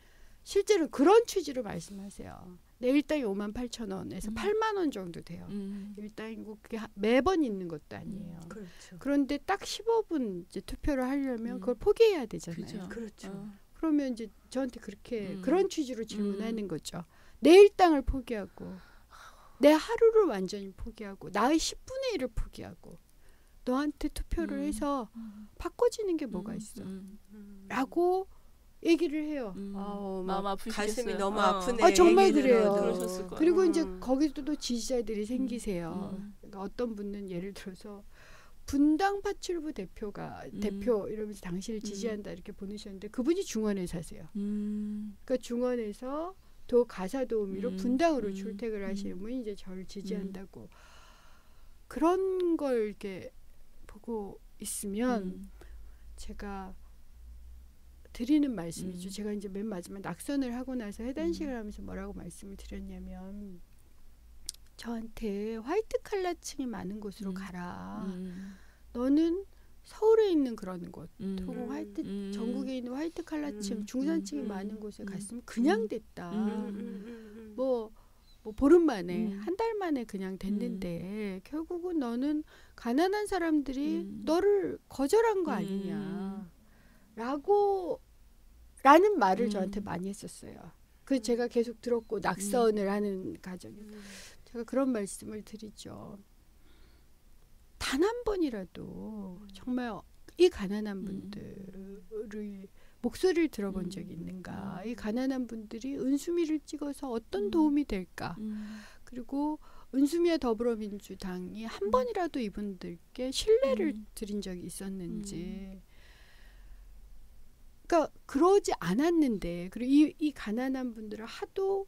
실제로 그런 취지로 말씀하세요. 내 일당이 58,000원에서 8만 원 정도 돼요. 일당이고 그게 매번 있는 것도 아니에요. 그렇죠. 그런데 딱 15분 이제 투표를 하려면 그걸 포기해야 되잖아요. 그렇죠. 그러면 이제 저한테 그렇게 그런 취지로 질문하는 거죠. 내 일당을 포기하고 내 하루를 완전히 포기하고 나의 10분의 1을 포기하고 너한테 투표를 해서 바꿔지는 게 뭐가 있어? 라고 얘기를 해요. 마음 아프시겠어요. 가슴이 너무 아프네. 정말 얘기 그래요. 들어도. 그러셨을 거예요. 그리고 이제 거기서도 지지자들이 생기세요. 그러니까 어떤 분은 예를 들어서 분당 파출부 대표 이러면서 당신을 지지한다 이렇게 보내셨는데 그분이 중원에 사세요. 그러니까 중원에서 가사 도우미로 분당으로 출퇴근을 하시는 분이 이제 저를 지지한다고 그런 걸 이렇게 보고 있으면 제가 드리는 말씀이죠. 제가 이제 맨 마지막 낙선을 하고 나서 해단식을 하면서 뭐라고 말씀을 드렸냐면 저한테 화이트 칼라층이 많은 곳으로 가라. 너는 서울에 있는 그런 곳 혹은 화이트 전국에 있는 화이트 칼라층 중산층이 많은 곳에 갔으면 그냥 됐다. 뭐 보름 만에 한 달 만에 그냥 됐는데 결국은 너는 가난한 사람들이 너를 거절한 거 아니냐 라는 말을 저한테 많이 했었어요. 그 제가 계속 들었고 낙선을 하는 과정에 제가 그런 말씀을 드리죠. 단 한 번이라도 정말 이 가난한 분들의 목소리를 들어본 적이 있는가? 이 가난한 분들이 은수미를 찍어서 어떤 도움이 될까? 그리고 은수미와 더불어민주당이 한 번이라도 이분들께 신뢰를 드린 적이 있었는지. 그러니까 그러지 않았는데 그리고 이 가난한 분들은 하도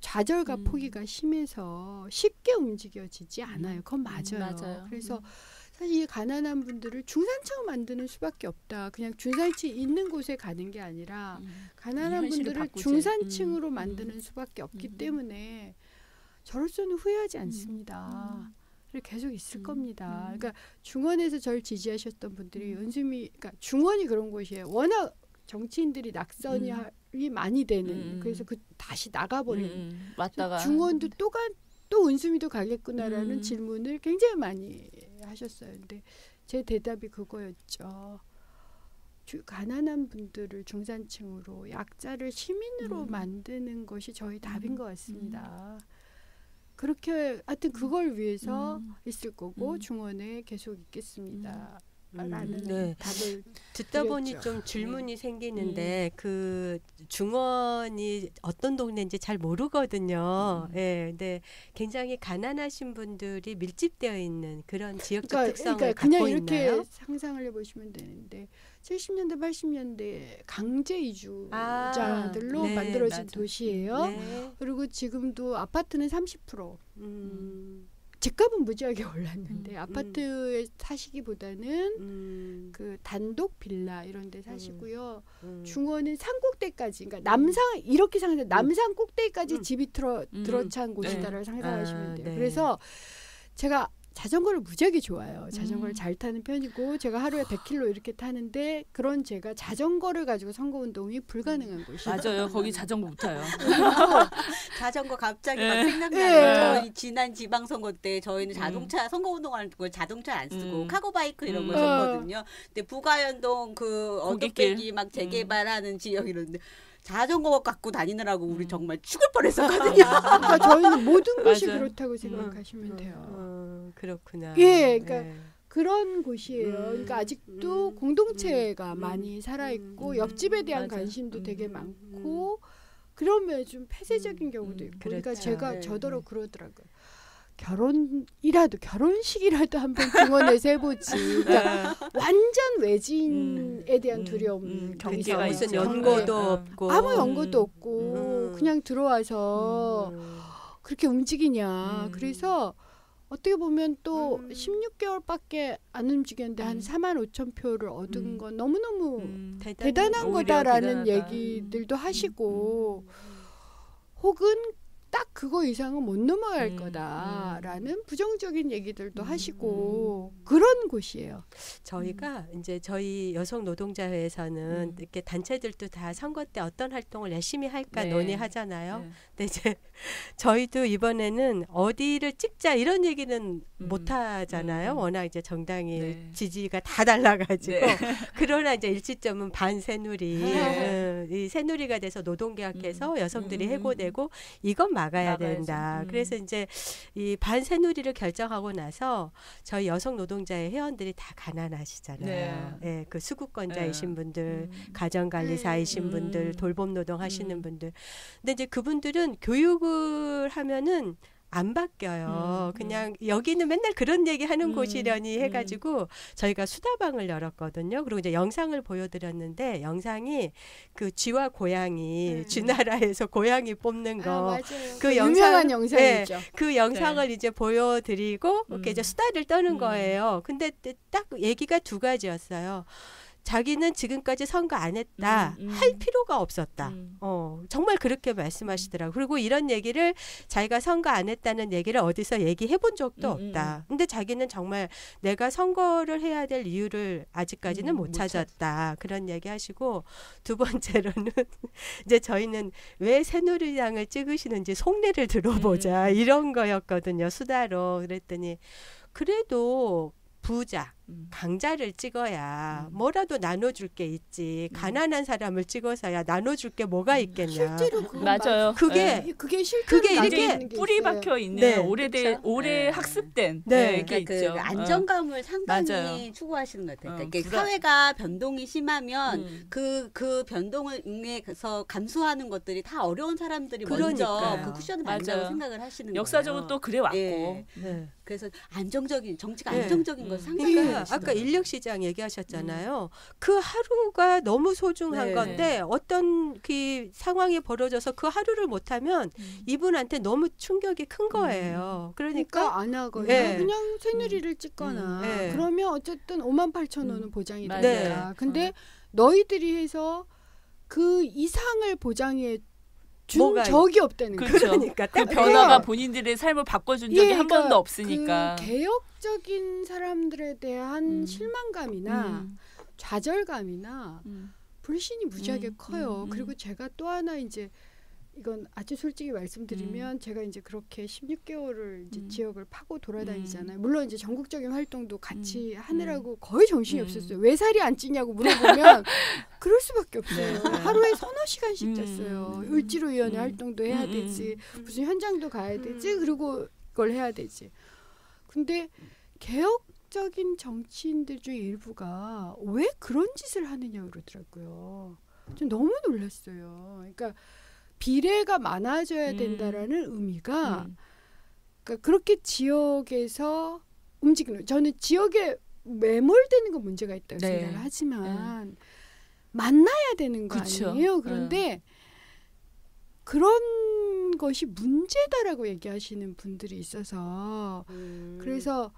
좌절과 포기가 심해서 쉽게 움직여지지 않아요. 그건 맞아요. 그래서 사실 이 가난한 분들을 중산층을 만드는 수밖에 없다. 그냥 중산층이 있는 곳에 가는 게 아니라 가난한 분들을 중산층으로 만드는 수밖에 없기 때문에 저로서는 후회하지 않습니다. 계속 있을 겁니다. 그러니까 중원에서 저를 지지하셨던 분들이 은수미, 그러니까 중원이 그런 곳이에요. 워낙 정치인들이 낙선이 많이 되는 그래서 다시 나가버리는 왔다가 중원도 또 은수미도 가겠구나라는 질문을 굉장히 많이 하셨어요. 근데 제 대답이 그거였죠. 가난한 분들을 중산층으로 약자를 시민으로 만드는 것이 저희 답인 것 같습니다. 그렇게 하여튼 그걸 위해서 있을 거고 중원에 계속 있겠습니다. 라는 답을 듣다 드렸죠. 보니 좀 질문이 생기는데 그 중원이 어떤 동네인지 잘 모르거든요. 근데 굉장히 가난하신 분들이 밀집되어 있는 그런 지역적 특성을 그러니까 갖고 그냥 이렇게 있나요? 상상을 해보시면 되는데 70년대 80년대 강제 이주자들로 만들어진 도시예요. 그리고 지금도 아파트는 30%. 집값은 무지하게 올랐는데 아파트에 사시기보다는 그 단독 빌라 이런 데 사시고요. 중원은 산 꼭대기까지 그러니까 남산 이렇게 상상해 남산 꼭대기까지 집이 들어찬 곳이다라고 상상하시면 돼요. 그래서 제가 자전거를 무지하게 좋아해요. 자전거를 잘 타는 편이고 제가 하루에 100km 이렇게 타는데 그런 제가 자전거를 가지고 선거운동이 불가능한 곳이에요. 맞아요. 거기 자전거 못 타요. 자전거 갑자기 막 생각나요. 저희 지난 지방선거 때 저희는 자동차 선거운동하는 거 자동차 안 쓰고 카고바이크 이런 걸 썼거든요. 근데 부가연동 그 언덕배기 막 재개발하는 지역 이런데 자전거 갖고 다니느라고 우리 정말 죽을 뻔했었거든요. 그러니까 저희는 모든 곳이 그렇다고 생각하시면 돼요. 그렇구나. 그러니까 그런 곳이에요. 그러니까 아직도 공동체가 많이 살아있고 옆집에 대한 관심도 되게 많고 그러면 좀 폐쇄적인 경우도 있고 그러니까 제가 저더러 그러더라고요. 결혼식이라도 한번 중원에서 해보지. 그러니까 완전 외지인에 대한 두려움, 경계가 무슨 있죠. 연고도 없고 아무 연고도 없고 그냥 들어와서 그렇게 움직이냐. 그래서 어떻게 보면 또 16개월밖에 안 움직였는데 한 45,000표를 얻은 건 너무너무 대단한 거다라는 대단하다. 얘기들도 하시고 혹은 딱 그거 이상은 못 넘어갈 거다라는 부정적인 얘기들도 하시고 그런 곳이에요. 저희가 이제 저희 여성 노동자회에서는 이렇게 단체들도 다 선거 때 어떤 활동을 열심히 할까 논의하잖아요. 근데 이제 저희도 이번에는 어디를 찍자 이런 얘기는 못 하잖아요. 워낙 이제 정당이 지지가 다 달라가지고 그러나 이제 일치점은 반새누리 이 새누리가 돼서 노동계약해서 여성들이 해고되고 이건 막아야 된다. 그래서 이제 이 반새누리를 결정하고 나서 저희 여성 노동자의 회원들이 다 가난하시잖아요. 그 수급권자이신 분들, 가정관리사이신 분들, 돌봄 노동하시는 분들. 근데 이제 그분들은 교육을 하면은 안 바뀌어요. 음. 그냥 여기는 맨날 그런 얘기 하는 음. 곳이려니 해가지고 저희가 수다방을 열었거든요. 그리고 이제 영상을 보여드렸는데 영상이 그 쥐와 고양이 쥐나라에서 고양이 뽑는 거 맞아요. 그 유명한 영상, 영상이죠. 그 영상을 이제 보여드리고 이렇게 이제 수다를 떠는 거예요. 근데 딱 얘기가 두 가지였어요. 자기는 지금까지 선거 안 했다. 할 필요가 없었다. 정말 그렇게 말씀하시더라고요. 그리고 이런 얘기를 자기가 선거 안 했다는 얘기를 어디서 얘기해 본 적도 없다. 근데 자기는 정말 내가 선거를 해야 될 이유를 아직까지는 못 찾았다. 그런 얘기 하시고 두 번째로는 이제 저희는 왜 새누리당을 찍으시는지 속내를 들어보자. 이런 거였거든요. 수다로. 그랬더니 그래도 부자, 강자를 찍어야 뭐라도 나눠줄 게 있지. 가난한 사람을 찍어서야 나눠줄 게 뭐가 있겠냐. 실제로 그건 맞아요. 그게 실제로 그게 나눠지는 이렇게 게 뿌리 있어요. 박혀 있는 네. 오래 학습된 네. 게 그러니까 있죠. 그 안정감을 상당히 맞아요. 추구하시는 것 같아요. 그러니까 이게 불안- 사회가 변동이 심하면 그 변동을 응해서 감수하는 것들이 다 어려운 사람들이 먼저 그러니까요. 그 쿠션을 맞아요. 만든다고 생각을 하시는 역사적으로 거예요. 또 그래 왔고. 예. 네. 그래서 정치가 네. 안정적인 걸 상상을 그러니까 하시더라고요. 아까 인력시장 얘기하셨잖아요. 그 하루가 너무 소중한 네. 건데 어떤 그 상황이 벌어져서 그 하루를 못하면 이분한테 너무 충격이 큰 거예요. 그러니까 그러니까 안 하거나 네. 그냥 새누리를 찍거나 네. 그러면 어쨌든 58,000원은 보장이 맞아요. 되니까. 근데 너희들이 해서 그 이상을 보장해 준 뭐가 적이 없다는 거예요. 그렇죠. 그러니까 그 딱 변화가 본인들의 삶을 바꿔준 적이 한 그러니까 번도 없으니까. 그 개혁적인 사람들에 대한 실망감이나 좌절감이나 불신이 무지하게 커요. 그리고 제가 또 하나 이제 이건 아주 솔직히 말씀드리면 제가 이제 그렇게 16개월을 이제 지역을 파고 돌아다니잖아요. 물론 이제 전국적인 활동도 같이 하느라고 거의 정신이 없었어요. 왜 살이 안 찌냐고 물어보면 그럴 수밖에 없어요. 네. 하루에 서너 시간씩 잤어요. 을지로위원회 활동도 해야 되지. 무슨 현장도 가야 되지. 그리고 이걸 해야 되지. 근데 개혁적인 정치인들 중에 일부가 왜 그런 짓을 하느냐 그러더라고요. 좀 너무 놀랐어요. 그러니까 비례가 많아져야 된다라는 의미가 그러니까 그렇게 지역에서 움직이는 저는 지역에 매몰되는 건 문제가 있다고 네. 생각을 하지만 만나야 되는 거 그쵸. 아니에요. 그런데 그런 것이 문제다라고 얘기하시는 분들이 있어서 그래서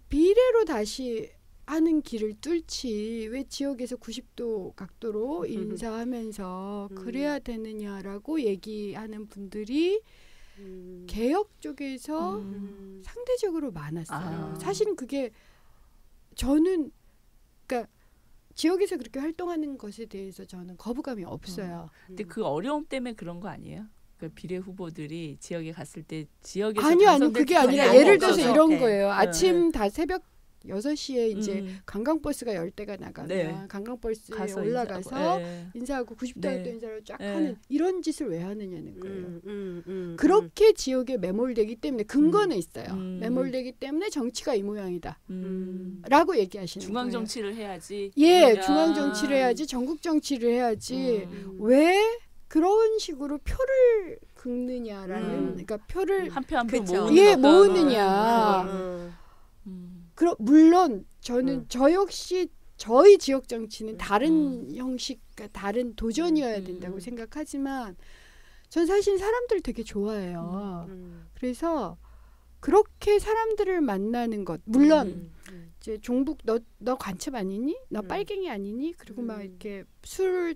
비례로 다시 하는 길을 뚫지 왜 지역에서 90도 각도로 인사하면서 그래야 되느냐라고 얘기하는 분들이 개혁 쪽에서 상대적으로 많았어요. 사실은 그게 저는 그러니까 지역에서 그렇게 활동하는 것에 대해서 저는 거부감이 없어요. 근데 그 어려움 때문에 그런 거 아니에요? 그 비례 후보들이 지역에 갔을 때 지역에서 아니요 그게 아니라 너무 예를 들어서 없어서. 이런 거예요. 아침 다 새벽 6시에 이제 관광버스가 10대가 나가면 네. 관광버스에 가서 올라가서 인사하고, 인사하고 90도 네. 각도 인사를 쫙 네. 하는 이런 짓을 왜 하느냐는 거예요. 그렇게 지역에 매몰되기 때문에 근거는 있어요. 매몰되기 때문에 정치가 이 모양이다. 라고 얘기하시는 중앙 거예요. 정치를 해야지. 예, 야. 중앙 정치를 해야지 전국 정치를 해야지 왜 그런 식으로 표를 긁느냐라는 그러니까 표를 한 표 한 표 그쵸. 모으는 예, 어떤, 모으느냐. 물론 저는 저 역시 저희 지역 정치는 다른 형식, 다른 도전이어야 된다고 생각하지만 전 사실 사람들 되게 좋아해요. 그래서 그렇게 사람들을 만나는 것 물론 이제 종북 너 관첩 아니니? 너 빨갱이 아니니? 그리고 막 이렇게 술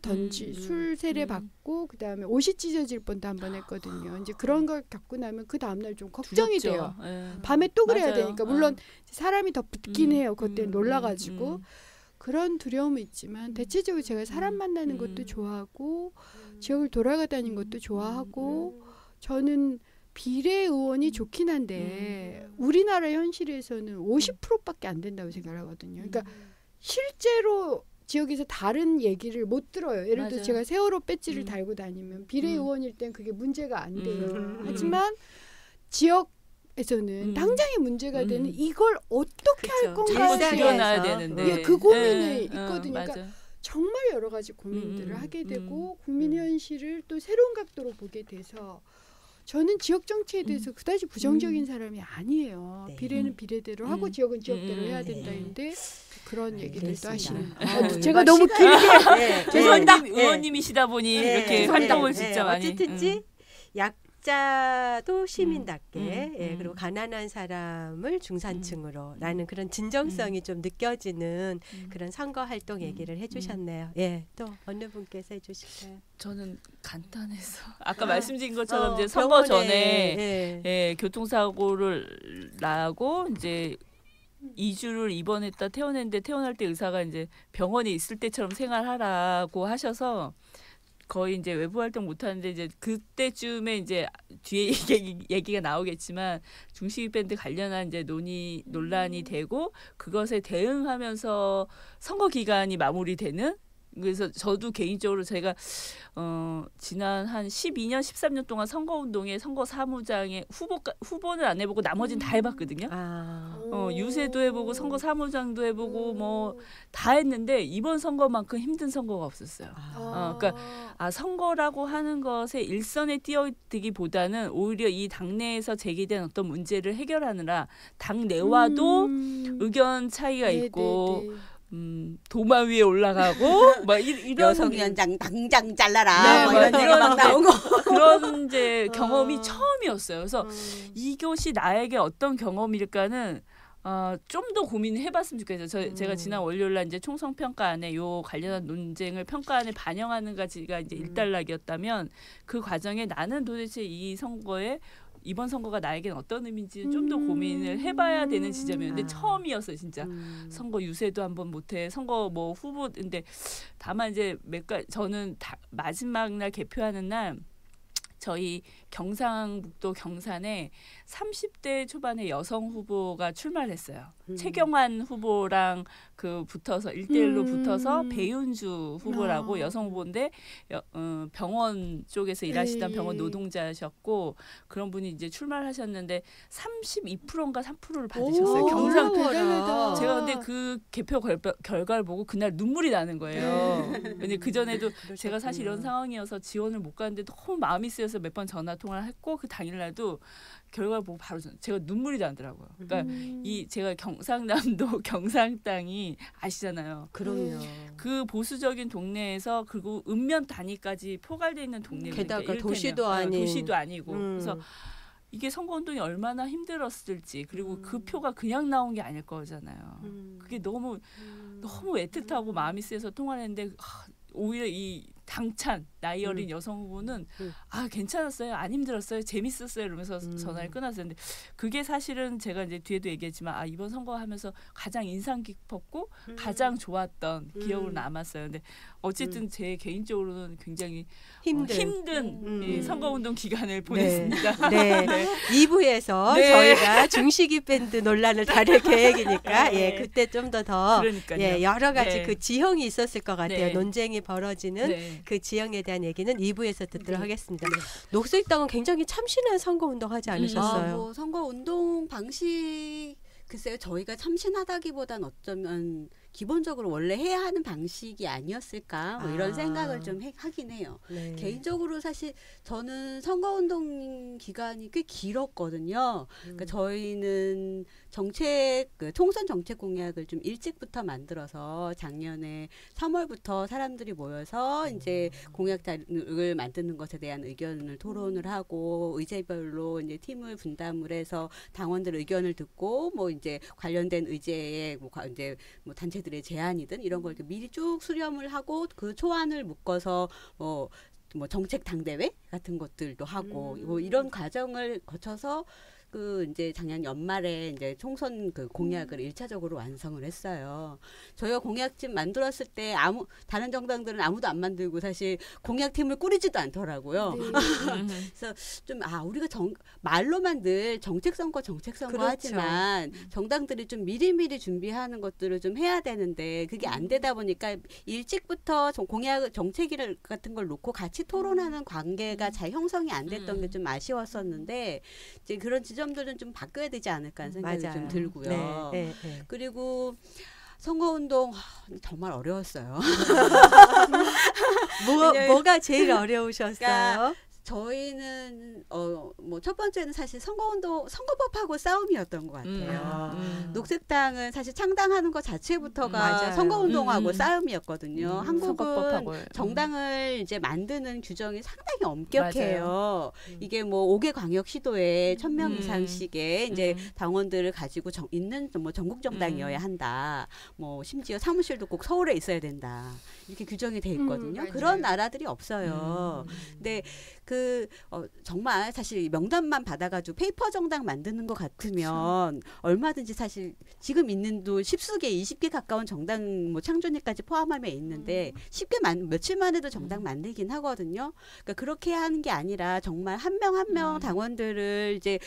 세례 받고 그다음에 옷이 찢어질 뻔도 한 번 했거든요. 이제 그런 걸 겪고 나면 그 다음 날 좀 걱정이 돼요. 밤에 또 그래야 맞아요. 되니까 물론 사람이 더 붙긴 해요. 그때 놀라가지고 그런 두려움이 있지만 대체적으로 제가 사람 만나는 것도 좋아하고 지역을 돌아다니는 것도 좋아하고 저는 비례 의원이 좋긴 한데 우리나라 현실에서는 50%밖에 안 된다고 생각하거든요. 그러니까 실제로 지역에서 다른 얘기를 못 들어요. 예를 들어 맞아요. 제가 세월호 배지를 달고 다니면 비례 의원일 땐 그게 문제가 안 돼요. 하지만 지역에서는 당장의 문제가 되는 이걸 어떻게 할 그쵸. 건가 자꾸 일상에서. 줄여놔야 되는데. 예, 그 고민이 있거든요. 맞아. 그러니까 정말 여러 가지 고민들을 하게 되고 국민 음. 현실을 또 새로운 각도로 보게 돼서 저는 지역 정치에 대해서 그다지 부정적인 사람이 아니에요. 네. 비례는 비례대로 하고 지역은 지역대로 해야 네. 된다는데 그런 얘기들도 알겠습니다. 하시는. 제가 너무 길게 죄송합니다. 의원님이시다 보니 이렇게 활동을 진짜 많이. 어쨌든지 약자도 시민답게 그리고 음. 가난한 사람을 중산층으로라는 그런 진정성이 좀 느껴지는 그런 선거 활동 얘기를 해주셨네요. 예, 또 어느 분께서 해주실까요? 저는 간단해서 아까 말씀드린 것처럼 이제 선거 전에 교통사고를 나고 이제 2주를 입원했다 퇴원했는데 퇴원할 때 의사가 이제 병원에 있을 때처럼 생활하라고 하셔서 거의 이제 외부 활동 못 하는데 이제 그때쯤에 이제 뒤에 얘기가 나오겠지만 중식이 밴드 관련한 이제 논란이 되고 그것에 대응하면서 선거 기간이 마무리되는 그래서 저도 개인적으로 제가 지난 한 12년, 13년 동안 선거운동에 선거사무장에 후보는 안 해보고 나머지는 다 해봤거든요. 유세도 해보고 선거사무장도 해보고 뭐 다 했는데 이번 선거만큼 힘든 선거가 없었어요. 그러니까 선거라고 하는 것에 일선에 뛰어들기보다는 오히려 이 당내에서 제기된 어떤 문제를 해결하느라 당내와도 의견 차이가 있고 도마 위에 올라가고 막 이런 여성위원장 당장 잘라라 뭐 네, 이런 얘기 막 나오고 그런 이제 경험이 처음이었어요. 그래서 이것이 나에게 어떤 경험일까는 좀 더 고민을 해봤으면 좋겠어요. 제가 지난 월요일날 이제 총선 평가안에 요 관련한 논쟁을 평가안에 반영하는 가지가 이제 일단락이었다면 그 과정에 나는 도대체 이 선거에 이번 선거가 나에겐 어떤 의미인지 좀 더 고민을 해봐야 되는 지점이었는데 처음이었어요, 진짜. 선거 유세도 한번 못해. 선거 뭐 후보인데 다만 이제 저는 마지막 날 개표하는 날 저희 경상북도 경산에 30대 초반의 여성 후보가 출마를 했어요. 최경환 후보랑 붙어서 1대1로 붙어서 배윤주 후보라고 여성 후보인데 병원 쪽에서 일하시던 병원 노동자셨고 그런 분이 이제 출마를 하셨는데 32%인가 3%를 받으셨어요. 경상 대단하다. 제가 근데 그 개표 결과를 보고 그날 눈물이 나는 거예요. 근데 그 전에도 제가 사실 이런 상황이어서 지원을 못 가는데 너무 마음이 쓰여서 몇 번 전화 통화를 했고 그 당일날도 결과를 보고 바로 제가 눈물이 나더라고요. 그러니까 제가 경상남도 경상 땅이 아시잖아요. 그럼요. 그 보수적인 동네에서 그리고 읍면 단위까지 포괄되어 있는 동네. 게다가 그러니까 도시도 아니고 그래서 이게 선거운동이 얼마나 힘들었을지 그리고 그 표가 그냥 나온 게 아닐 거잖아요. 그게 너무 애틋하고 마음이 쓰여서 통화를 했는데 오히려 이 당찬 나이 어린 여성 후보는 괜찮았어요, 안 힘들었어요, 재밌었어요 이러면서 전화를 끊었어요. 근데 그게 사실은 제가 이제 뒤에도 얘기했지만 이번 선거하면서 가장 인상 깊었고 가장 좋았던 기억으로 남았어요. 근데 어쨌든 제 개인적으로는 굉장히 힘든 선거운동 기간을 보냈습니다. 네. 2부에서 저희가 중식이 밴드 논란을 다룰 계획이니까 그때 좀 더 여러 가지 그 지형이 있었을 것 같아요. 논쟁이 벌어지는 그 지형에 대한 얘기는 2부에서 듣도록 하겠습니다. 녹색당은 굉장히 참신한 선거운동 하지 않으셨어요? 선거운동 방식 글쎄요. 저희가 참신하다기보단 어쩌면 기본적으로 원래 해야 하는 방식이 아니었을까 뭐 이런 생각을 좀 하긴 해요. 네. 개인적으로 사실 저는 선거운동 기간이 꽤 길었거든요. 그러니까 저희는 총선 정책 공약을 좀 일찍부터 만들어서 작년에 3월부터 사람들이 모여서 이제 공약을 만드는 것에 대한 의견을 토론을 하고 의제별로 이제 팀을 분담을 해서 당원들 의견을 듣고 뭐 이제 관련된 의제에 이제 뭐 단체들의 제안이든 이런 걸 미리 쭉 수렴을 하고 그 초안을 묶어서 뭐 정책 당대회 같은 것들도 하고 뭐 이런 과정을 거쳐서 이제 작년 연말에 이제 총선 공약을 1차적으로 완성을 했어요. 저희가 공약집 만들었을 때 다른 정당들은 아무도 안 만들고 사실 공약팀을 꾸리지도 않더라고요. 그래서 좀 우리가 말로만 늘 정책 선거 그렇죠. 하지만 정당들이 좀 미리미리 준비하는 것들을 좀 해야 되는데 그게 안 되다 보니까 일찍부터 정책 같은 걸 놓고 같이 토론하는 관계가 잘 형성이 안 됐던 게 좀 아쉬웠었는데 이제 그런 지점들은 좀 바뀌어야 되지 않을까 하는 생각이 좀 들고요. 네. 그리고 선거운동 정말 어려웠어요. 뭐가 제일 어려우셨어요? 저희는 뭐 첫 번째는 사실 선거법하고 싸움이었던 것 같아요. 녹색당은 사실 창당하는 것 자체부터가 맞아요. 선거운동하고 싸움이었거든요. 한국은 선거법하고. 정당을 이제 만드는 규정이 상당히 엄격해요. 이게 뭐 5개 광역시도에 1,000명 이상씩의 이제 당원들을 가지고 있는 뭐 전국 정당이어야 한다. 뭐 심지어 사무실도 꼭 서울에 있어야 된다. 이렇게 규정이 돼 있거든요. 그런 나라들이 없어요. 근데 정말 사실 명단만 받아가지고 페이퍼 정당 만드는 것 같으면 얼마든지 사실 지금 있는 도 10수개, 20개 가까운 정당 뭐 창조년까지 포함하면 있는데 쉽게 며칠 만에도 정당 만들긴 하거든요. 그러니까 그렇게 하는 게 아니라 정말 한 명 한 명 당원들을 이제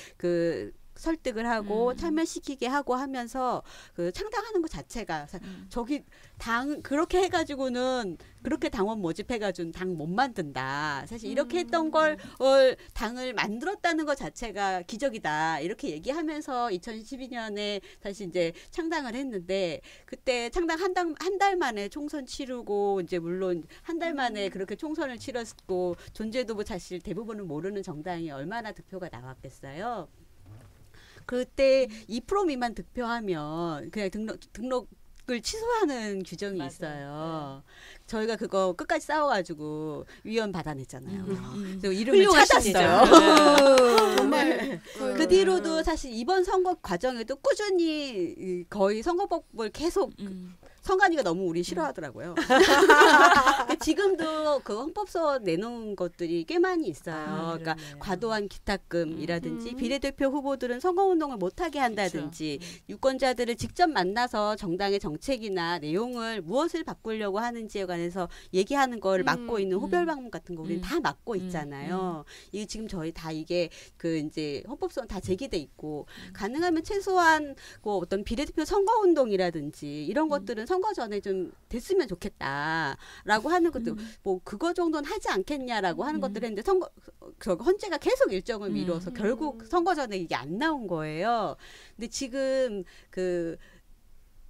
설득을 하고 참여시키게 하고 하면서 창당하는 것 자체가 저기 그렇게 해가지고는 그렇게 당원 모집해가지고는 당 못 만든다. 사실 이렇게 했던 걸 당을 만들었다는 것 자체가 기적이다. 이렇게 얘기하면서 2012년에 다시 이제 창당을 했는데 그때 창당 한 달 만에 총선 치르고 이제 물론 한 달 만에 그렇게 총선을 치렀고 존재도 뭐 사실 대부분은 모르는 정당이 얼마나 득표가 나왔겠어요. 그때 2% 미만 득표하면 그냥 등록을 취소하는 규정이 맞아요. 있어요. 저희가 그거 끝까지 싸워가지고 위원 받아냈잖아요. 그래서 이름을 훌륭하시죠. 찾았어요. 정말 그 뒤로도 사실 이번 선거 과정에도 꾸준히 거의 선거법을 계속 선관위가 너무 우리 싫어하더라고요. 지금도 그 헌법서 내놓은 것들이 꽤 많이 있어요. 그러니까 과도한 기탁금이라든지 비례대표 후보들은 선거운동을 못하게 한다든지 유권자들을 직접 만나서 정당의 정책이나 내용을 무엇을 바꾸려고 하는지에 관해서 얘기하는 걸 막고 있는 호별방문 같은 거 우리는 다 막고 있잖아요. 이게 지금 저희 다 이게 이제 헌법성 다 제기돼 있고 가능하면 최소한 어떤 비례대표 선거운동이라든지 이런 것들은 선거 전에 좀 됐으면 좋겠다라고 하는 것도 뭐 그거 정도는 하지 않겠냐라고 하는 것들을 했는데 헌재가 계속 일정을 미뤄서 결국 선거 전에 이게 안 나온 거예요. 근데 지금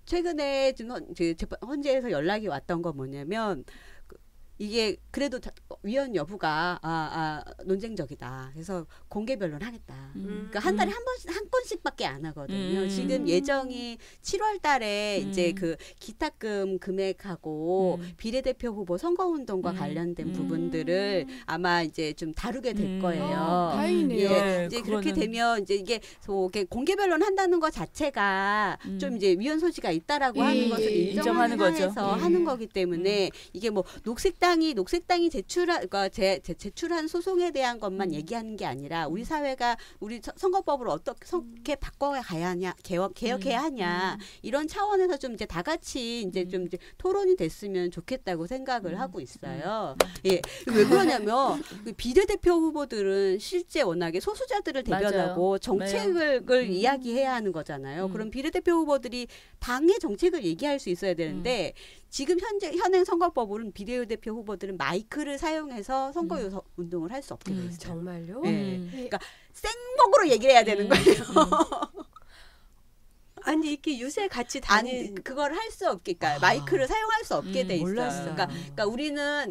최근에 헌재에서 연락이 왔던 건 뭐냐면 이게 그래도 위헌 여부가 논쟁적이다. 그래서 공개 변론하겠다. 그러니까 한 달에 한 건씩밖에 안 하거든요. 지금 예정이 7월 달에 이제 기탁금 금액하고 비례대표 후보 선거운동과 관련된 부분들을 아마 이제 좀 다루게 될 거예요. 다행이네요. 예, 이제 그렇게 되면 이제 이게 공개 변론 한다는 것 자체가 좀 이제 위헌 소지가 있다라고 하는 것을 인정하는 거죠. 하는 거기 때문에 이게 뭐 녹색당이 제출한 소송에 대한 것만 얘기하는 게 아니라 우리 사회가 우리 선거법을 어떻게 바꿔가야 하냐, 개혁해야 하냐 이런 차원에서 좀 이제 다 같이 이제 좀 이제 토론이 됐으면 좋겠다고 생각을 하고 있어요. 예, 왜 그러냐면 비례대표 후보들은 실제 워낙에 소수자들을 대변하고 맞아요. 정책을 이야기해야 하는 거잖아요. 그럼 비례대표 후보들이 당의 정책을 얘기할 수 있어야 되는데. 지금 현행 선거법으로는 비례대표 후보들은 마이크를 사용해서 선거 운동을 할 수 없게 돼 있어요. 정말요? 네. 그러니까 생목으로 얘기를 해야 되는 거예요. 아니 이렇게 유세 같이 그걸 할 수 없게, 그러니까 마이크를 사용할 수 없게 돼 있어요. 몰랐어요. 그러니까 우리는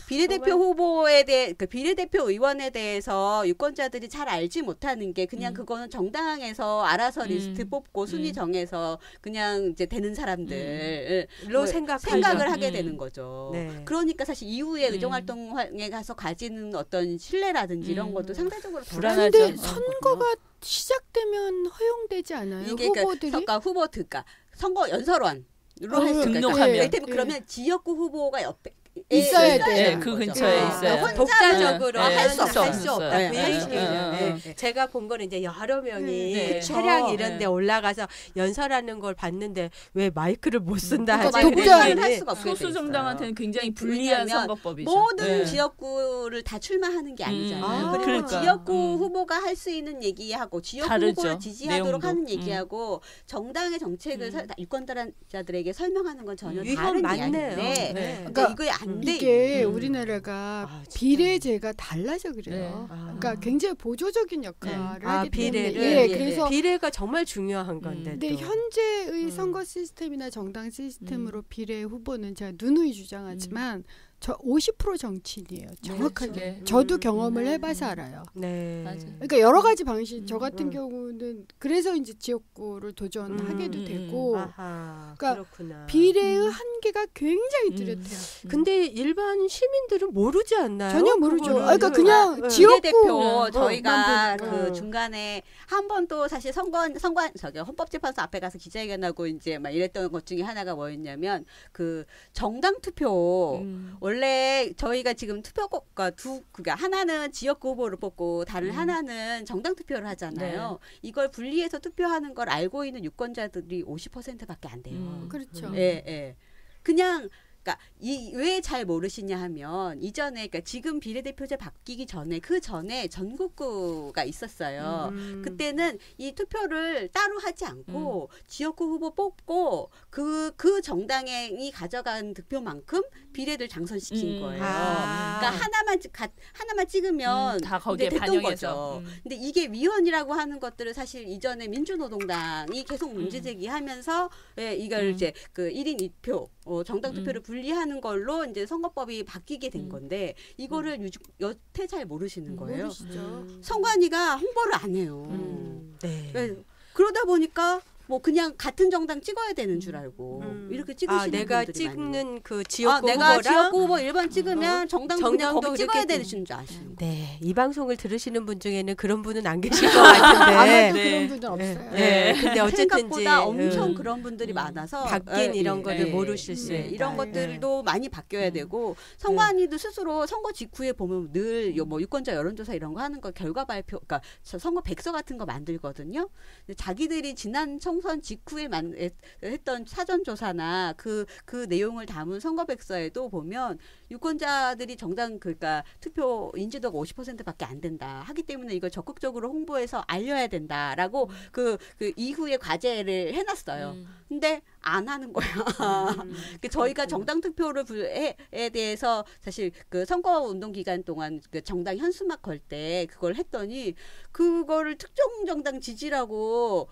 비례대표 후보에 대해 비례대표 의원에 대해서 유권자들이 잘 알지 못하는 게 그냥 그거는 정당에서 알아서 리스트 뽑고 순위 정해서 그냥 이제 되는 사람들로 생각을 하게 되는 거죠. 네. 그러니까 사실 이후에 의정활동에 가서 가지는 어떤 신뢰라든지 이런 것도 상대적으로 불안하죠. 근데 선거가 시작되면 허용되지 않아요? 이게 후보들이? 그러니까 선거 연설원으로 할 수 등록하면. 그러면 지역구 후보가 옆에 있어야 돼. 네, 그 근처에 있어요. 독자적으로 네, 할 수 없어요. 없다. 네, 그 네, 얘기예요. 네, 네. 제가 본 거는 이제 여러 명이 네. 차량 이런 데 올라가서 연설하는 걸 봤는데 왜 마이크를 못 쓴다 그러니까 하지? 독자를 할 수가 없게 돼 소수 있어요. 정당한테는 굉장히 불리한 왜냐하면 선거법이죠. 모든 네. 지역구를 다 출마하는 게 아니잖아요. 그리고 그러니까. 지역구 후보가 할 수 있는 얘기하고 지역구 다르죠. 후보를 지지하도록 내용도. 하는 얘기하고 정당의 정책을 유권자들에게 설명하는 건 전혀 위헌 다른 맞네요. 이야기인데 네. 그러니까 이게 안 돼. 이게 우리나라가 진짜. 비례제가 달라서 그래요. 네. 그러니까 굉장히 보조적인 역할을 하기 때문에 비례를 그래서 비례가 정말 중요한 건데. 근데 또. 현재의 선거 시스템이나 정당 시스템으로 비례 후보는 제가 누누이 주장하지만 저 50% 정치인이에요. 정확하게. 네. 저도 경험을 해봐서 알아요. 네. 맞아요. 그러니까 여러 가지 방식. 저 같은 경우는 그래서 이제 지역구를 도전하게도 되고. 아하, 그러니까 그렇구나. 비례의 한계가 굉장히 뚜렷해요. 근데 일반 시민들은 모르지 않나요? 전혀 모르죠. 그거를? 그러니까 그냥 네. 지역구 비례대표 저희가 만 그 보니까. 중간에 한 번 또 사실 선관 저기 헌법재판소 앞에 가서 기자회견하고 이제 막 이랬던 것 중에 하나가 뭐였냐면 그 정당 투표 원래 저희가 지금 투표가 그러니까 하나는 지역구 후보를 뽑고 다른 하나는 정당 투표를 하잖아요. 이걸 분리해서 투표하는 걸 알고 있는 유권자들이 50%밖에 안 돼요. 그렇죠. 예, 예. 그냥 그러니까 왜 잘 모르시냐 하면 이전에 그러니까 지금 비례대표제 바뀌기 전에 그 전에 전국구가 있었어요. 그때는 이 투표를 따로 하지 않고 지역구 후보 뽑고 그 정당이 가져간 득표만큼 비례를 장선시킨 거예요. 그러니까 하나만 찍으면 다 거기에 이제 됐던 반영해서. 거죠. 근데 이게 위헌이라고 하는 것들을 사실 이전에 민주노동당이 계속 문제 제기하면서 이걸 이제 그 1인 2표 정당 투표를 분리하는 걸로 이제 선거법이 바뀌게 된 건데 이거를 여태 잘 모르시는 거예요. 모르시죠. 선관위가 홍보를 안 해요. 네. 그러다 보니까 뭐 그냥 같은 정당 찍어야 되는 줄 알고 이렇게 찍으시는 내가 분들이 많아요. 찍는 그 지역구 내가 후보랑 지역구 후보 1번 찍으면 정당도 그냥 정당도 거기 찍어야 이렇게 되는 줄 아시는 거예요. 네, 이 방송을 들으시는 분 중에는 그런 분은 안 계실 것 같은데. 아마도 네. 그런 분은 없어요. 네, 근데 어쨌든지 생각보다 엄청 그런 분들이 많아서 바뀐 이런 거를 예, 모르실 수 예, 있다. 이런 것들도 많이 바뀌어야 되고 선관위도 스스로 선거 직후에 보면 늘 뭐 유권자 여론조사 이런 거 하는 거 결과 발표, 그러니까 선거 백서 같은 거 만들거든요. 근데 자기들이 지난 총선 직후에 했던 사전 조사나 그 내용을 담은 선거 백서에도 보면 유권자들이 정당 그러니까 투표 인지도가 50%밖에 안 된다 하기 때문에 이걸 적극적으로 홍보해서 알려야 된다라고 그 이후에 과제를 해놨어요. 근데 안 하는 거야. 저희가 정당 투표에 대해서 사실 그 선거 운동 기간 동안 그 정당 현수막 걸 때 그걸 했더니 그거를 특정 정당 지지라고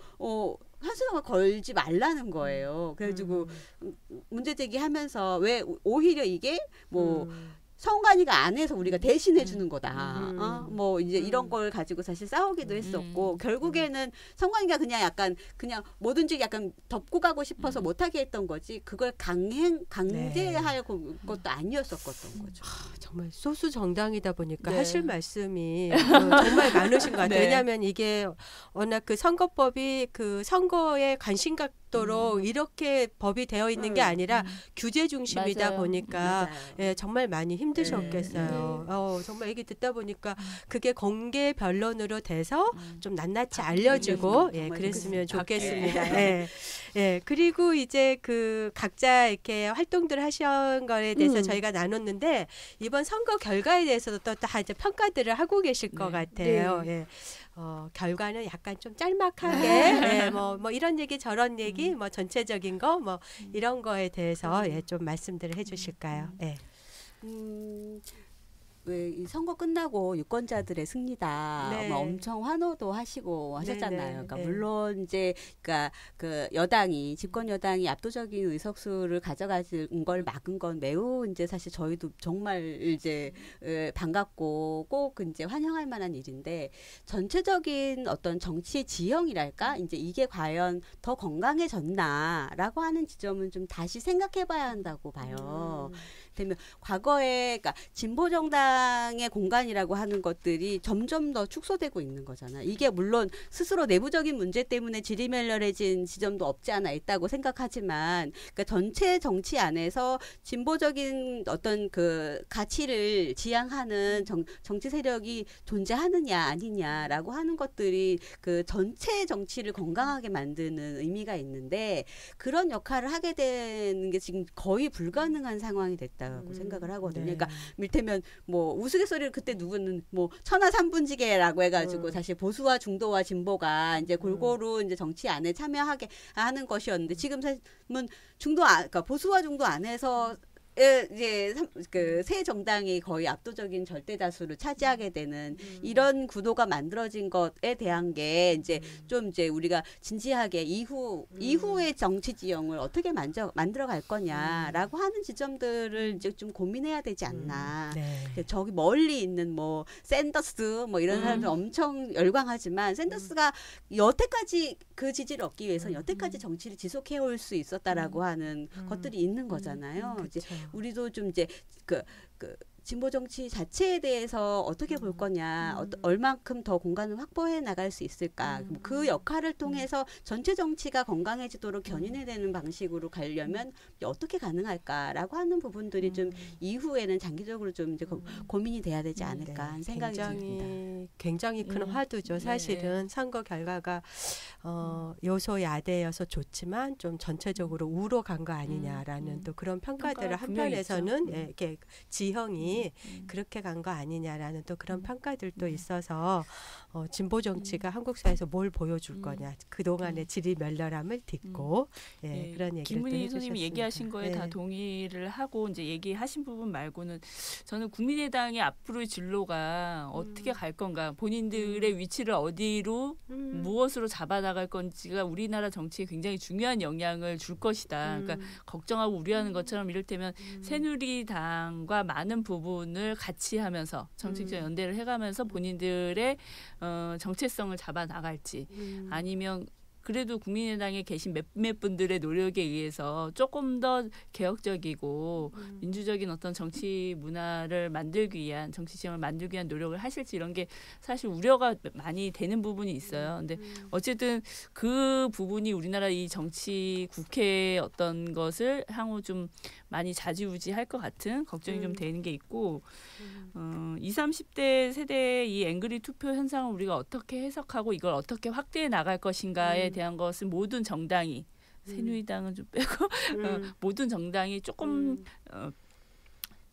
현수막을 걸지 말라는 거예요. 그래가지고 문제 제기하면서 왜 오히려 이게 뭐 선관위가 안 해서 우리가 대신해 주는 거다. 뭐 이제 이런 걸 가지고 사실 싸우기도 했었고 결국에는 선관위가 그냥 약간 그냥 뭐든지 약간 덮고 가고 싶어서 못하게 했던 거지 그걸 강제할 것도 아니었었던 거죠. 정말 소수 정당이다 보니까 네. 하실 말씀이 정말 많으신 것 같아요. 네. 왜냐하면 이게 워낙 그 선거법이 그 선거에 관심 갖도록 이렇게 법이 되어 있는 게 아니라 규제 중심이다 맞아요. 보니까 맞아요. 예, 정말 많이 힘드셨겠어요. 정말 얘기 듣다 보니까 그게 공개 변론으로 돼서 좀 낱낱이 알려주고 예, 정말 그랬으면 그렇게 좋겠습니다. 예. 예, 그리고 이제 그 각자 이렇게 활동들 하신 거에 대해서 저희가 나눴는데 이번 선거 결과에 대해서도 또 다 이제 평가들을 하고 계실 것 같아요. 예. 결과는 약간 좀 짤막하게 예, 뭐 이런 얘기 저런 얘기 뭐 전체적인 거 뭐 이런 거에 대해서 예, 좀 말씀들을 해주실까요? 예. 왜 이 선거 끝나고 유권자들의 승리다. 네. 막 엄청 환호도 하시고 하셨잖아요. 네, 네, 그러니까 네. 물론 이제 그러니까 그 여당이 집권 여당이 압도적인 의석수를 가져가는 걸 막은 건 매우 이제 사실 저희도 정말 이제 반갑고 꼭 이제 환영할 만한 일인데 전체적인 어떤 정치의 지형이랄까 이제 이게 과연 더 건강해졌나라고 하는 지점은 좀 다시 생각해봐야 한다고 봐요. 되면 과거에 그러니까 진보 정당의 공간이라고 하는 것들이 점점 더 축소되고 있는 거잖아요. 이게 물론 스스로 내부적인 문제 때문에 지리멸렬해진 지점도 없지 않아 있다고 생각하지만 그러니까 전체 정치 안에서 진보적인 어떤 그 가치를 지향하는 정치 세력이 존재하느냐 아니냐라고 하는 것들이 그 전체 정치를 건강하게 만드는 의미가 있는데 그런 역할을 하게 되는 게 지금 거의 불가능한 상황이 됐다. 라고 생각을 하거든요. 네. 그러니까 밀테면 뭐 우스갯소리를 그때 누구는 뭐 천하 삼분지계라고 해가지고 사실 보수와 중도와 진보가 이제 골고루 이제 정치 안에 참여하게 하는 것이었는데 지금은 그러니까 보수와 중도 안에서 이제 새 정당이 거의 압도적인 절대 다수를 차지하게 되는 이런 구도가 만들어진 것에 대한 게 이제 좀 이제 우리가 진지하게 이후의 정치 지형을 어떻게 만들어 갈 거냐라고 하는 지점들을 이제 좀 고민해야 되지 않나. 네. 저기 멀리 있는 뭐 샌더스 뭐 이런 사람들 엄청 열광하지만 샌더스가 여태까지 그 지지를 얻기 위해서 여태까지 정치를 지속해 올 수 있었다라고 하는 것들이 있는 거잖아요. 이제 우리도 좀 이제 그 진보 정치 자체에 대해서 어떻게 볼 거냐, 얼만큼 더 공간을 확보해 나갈 수 있을까, 그 역할을 통해서 전체 정치가 건강해지도록 견인해내는 방식으로 가려면 어떻게 가능할까라고 하는 부분들이 좀 이후에는 장기적으로 좀 이제 고민이 돼야 되지 않을까 하는 생각이 듭니다. 굉장히 큰 화두죠. 사실은 선거 결과가 요소야대여서 좋지만 좀 전체적으로 우로 간 거 아니냐라는 또 그런 평가들을 한편에서는 이렇게 지형이 그렇게 간 거 아니냐라는 또 그런 평가들도 있어서 진보 정치가 한국 사회에서 뭘 보여줄 거냐, 그동안의 지리멸렬함을 딛고 그런 얘기를 김문희 선생님이 얘기하신 거에 다 동의를 하고 이제 얘기하신 부분 말고는 저는 국민의당의 앞으로의 진로가 어떻게 갈 건가, 본인들의 위치를 어디로 무엇으로 잡아나갈 건지가 우리나라 정치에 굉장히 중요한 영향을 줄 것이다. 그러니까 걱정하고 우려하는 것처럼 이를테면 새누리당과 많은 부분을 같이 하면서 정책적 연대를 해가면서 본인들의 정체성을 잡아나갈지, 아니면 그래도 국민의당에 계신 몇몇 분들의 노력에 의해서 조금 더 개혁적이고 민주적인 어떤 정치 문화를 만들기 위한, 정치 지형을 만들기 위한 노력을 하실지, 이런 게 사실 우려가 많이 되는 부분이 있어요. 근데 어쨌든 그 부분이 우리나라 이 정치 국회의 어떤 것을 향후 좀 많이 좌지우지할 것 같은 걱정이 좀 되는 게 있고, 20, 30대 세대의 이 앵그리 투표 현상을 우리가 어떻게 해석하고 이걸 어떻게 확대해 나갈 것인가에 대한 것은 모든 정당이, 새누리당은 좀 빼고 모든 정당이 조금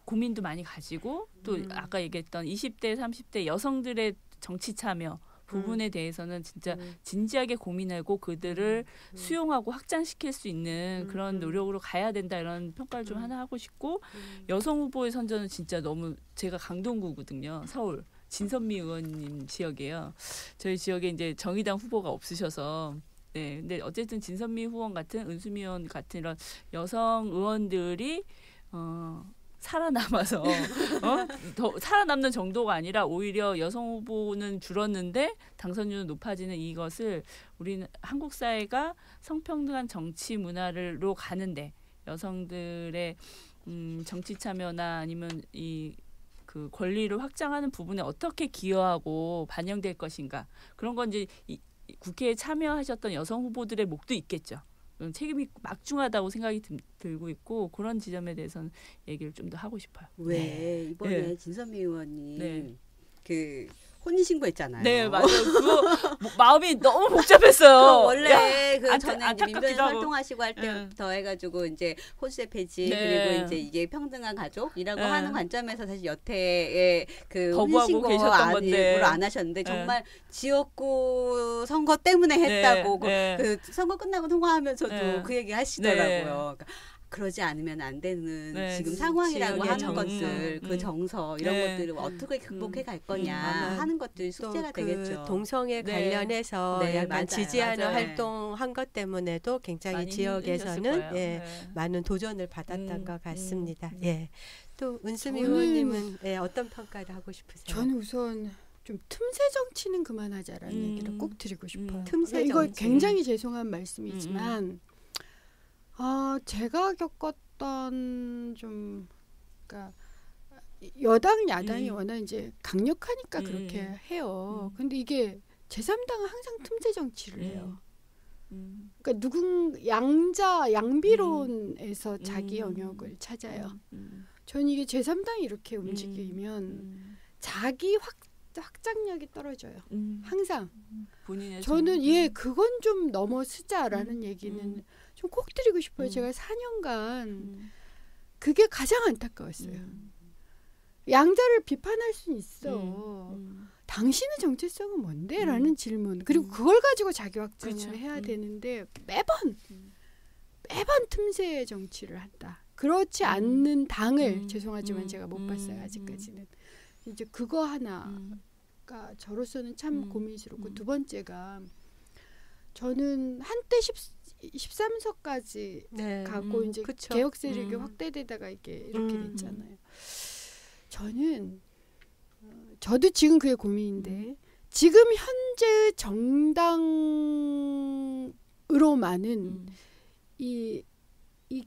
고민도 많이 가지고, 또 아까 얘기했던 20대, 30대 여성들의 정치 참여 부분에 대해서는 진짜 진지하게 고민하고 그들을 수용하고 확장시킬 수 있는 그런 노력으로 가야 된다, 이런 평가를 좀 하나 하고 싶고, 여성 후보의 선전은 진짜 너무, 제가 강동구거든요. 서울 진선미 의원님 지역이에요. 저희 지역에 이제 정의당 후보가 없으셔서, 네, 근데 어쨌든 진선미 후원 같은, 은수미 의원 같은 이런 여성 의원들이 살아남아서 더 살아남는 정도가 아니라 오히려 여성 후보는 줄었는데 당선율은 높아지는 이것을 우리는 한국 사회가 성평등한 정치 문화로 가는데 여성들의 정치 참여나 아니면 그 권리를 확장하는 부분에 어떻게 기여하고 반영될 것인가, 그런 건 이제 국회에 참여하셨던 여성 후보들의 몫도 있겠죠. 책임이 막중하다고 생각이 들고 있고, 그런 지점에 대해서는 얘기를 좀 더 하고 싶어요. 왜 이번에 진선미 의원님 그 혼인신고했잖아요. 네, 맞아요. 그거 마음이 너무 복잡했어요. 원래 그 전에 민변에서 하고. 활동하시고 할 때부터 해가지고 이제 호주제 폐지, 그리고 이제 이게 평등한 가족이라고 하는 관점에서 사실 여태의 그 혼인신고 안으로 안 하셨는데 정말 지역구 선거 때문에 했다고 그 선거 끝나고 통화하면서도 그 얘기 하시더라고요. 그러니까 그러지 않으면 안 되는 지금 상황이라고 하는 것들, 그 정서 이런 것들을 어떻게 극복해 갈 거냐 하는 것들이 숙제가 되겠죠. 동성애 관련해서 약간 맞아요. 지지하는 활동한 것 때문에도 굉장히 지역에서는 많은 도전을 받았던 것 같습니다. 또 은수미 의원님은 어떤 평가를 하고 싶으세요? 저는 우선 좀 틈새 정치는 그만하자라는 얘기를 꼭 드리고 싶어요. 틈새 정치. 이거 굉장히 죄송한 말씀이지만 제가 겪었던 좀, 그러니까 여당 야당이 워낙 이제 강력하니까 그렇게 해요. 근데 이게 제3당은 항상 틈새 정치를 해요. 그러니까 양비론에서 자기 영역을 찾아요. 저는 이게 제3당이 이렇게 움직이면 자기 확장력이 떨어져요. 항상. 저는 그건 좀 넘어서자라는 얘기는 좀 꼭 드리고 싶어요. 제가 4년간 그게 가장 안타까웠어요. 양자를 비판할 수는 있어. 당신의 정체성은 뭔데? 라는 질문. 그리고 그걸 가지고 자기 확장을 해야 되는데 매번 매번 틈새 정치를 한다. 그렇지 않는 당을 죄송하지만 제가 못 봤어요. 아직까지는. 이제 그거 하나가 저로서는 참 고민스럽고 두 번째가 저는 한때 13석까지 가고 이제 그쵸. 개혁 세력이 확대되다가 이렇게 됐잖아요. 저는 저도 지금 그게 고민인데 지금 현재 정당으로만은 이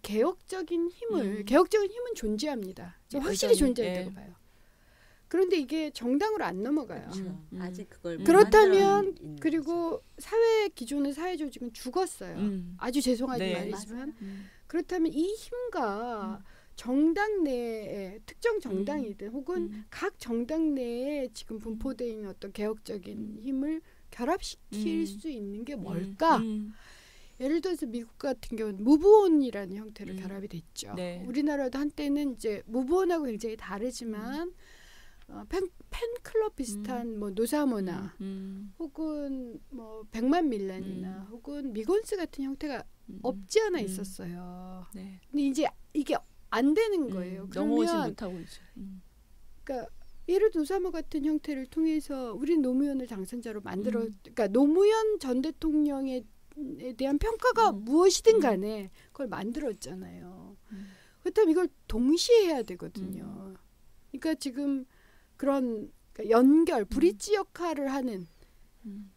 개혁적인 힘을 개혁적인 힘은 존재합니다. 확실히 존재한다고 봐요. 그런데 이게 정당으로 안 넘어가요. 그렇죠. 아직 그걸 그렇다면 그리고 사회 기존의 사회 조직은 죽었어요. 아주 죄송하지 네. 말이지만 그렇다면 이 힘과 정당 내에 특정 정당이든 혹은 각 정당 내에 지금 분포되어 있는 어떤 개혁적인 힘을 결합시킬 수 있는 게 뭘까? 예를 들어서 미국 같은 경우는 무브온이라는 형태로 결합이 됐죠. 네. 우리나라도 한때는 이제 무브온하고 굉장히 다르지만 팬클럽 비슷한 뭐 노사모나 혹은 뭐 백만 밀란이나 혹은 미곤스 같은 형태가 없지 않아 있었어요. 네. 근데 이제 이게 안 되는 거예요. 넘어오지 그러면 못하고 있죠. 그러니까 예를 들어 노사모 같은 형태를 통해서 우리 노무현을 당선자로 그러니까 노무현 전 대통령에 대한 평가가 무엇이든 간에 그걸 만들었잖아요. 그렇다면 이걸 동시에 해야 되거든요. 그러니까 지금 그런 그러니까 연결, 브릿지 역할을 하는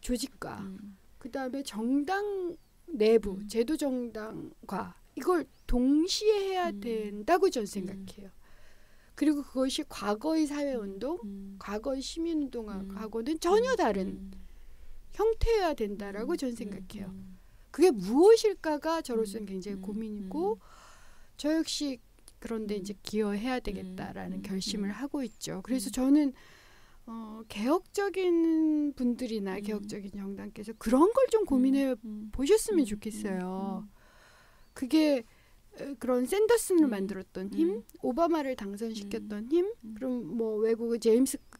조직과 그다음에 정당 내부, 제도 정당과 이걸 동시에 해야 된다고 저는 생각해요. 그리고 그것이 과거의 사회운동, 과거의 시민운동하고는 전혀 다른 형태여야 된다라고 저는 생각해요. 그게 무엇일까가 저로서는 굉장히 고민이고 저 역시 그런데 이제 기여해야 되겠다라는 결심을 하고 있죠. 그래서 저는 개혁적인 분들이나 개혁적인 정당께서 그런 걸 좀 고민해 보셨으면 좋겠어요. 그게 그런 샌더슨을 만들었던 힘, 오바마를 당선시켰던 힘, 그럼 뭐 외국의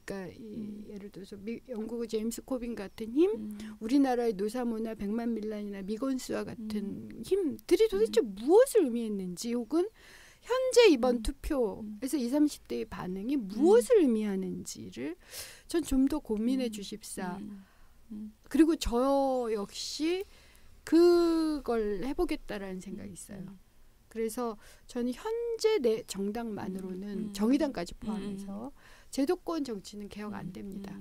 그러니까 예를 들어서 영국의 제임스 코빈 같은 힘, 우리나라의 노사모나 백만 밀란이나 미건수와 같은 힘들이 도대체 무엇을 의미했는지 혹은 현재 이번 투표에서 20, 30대의 반응이 무엇을 의미하는지를 전 좀 더 고민해 주십사. 그리고 저 역시 그걸 해보겠다라는 생각이 있어요. 그래서 저는 현재 내 정당만으로는 정의당까지 포함해서 제도권 정치는 개혁 안 됩니다.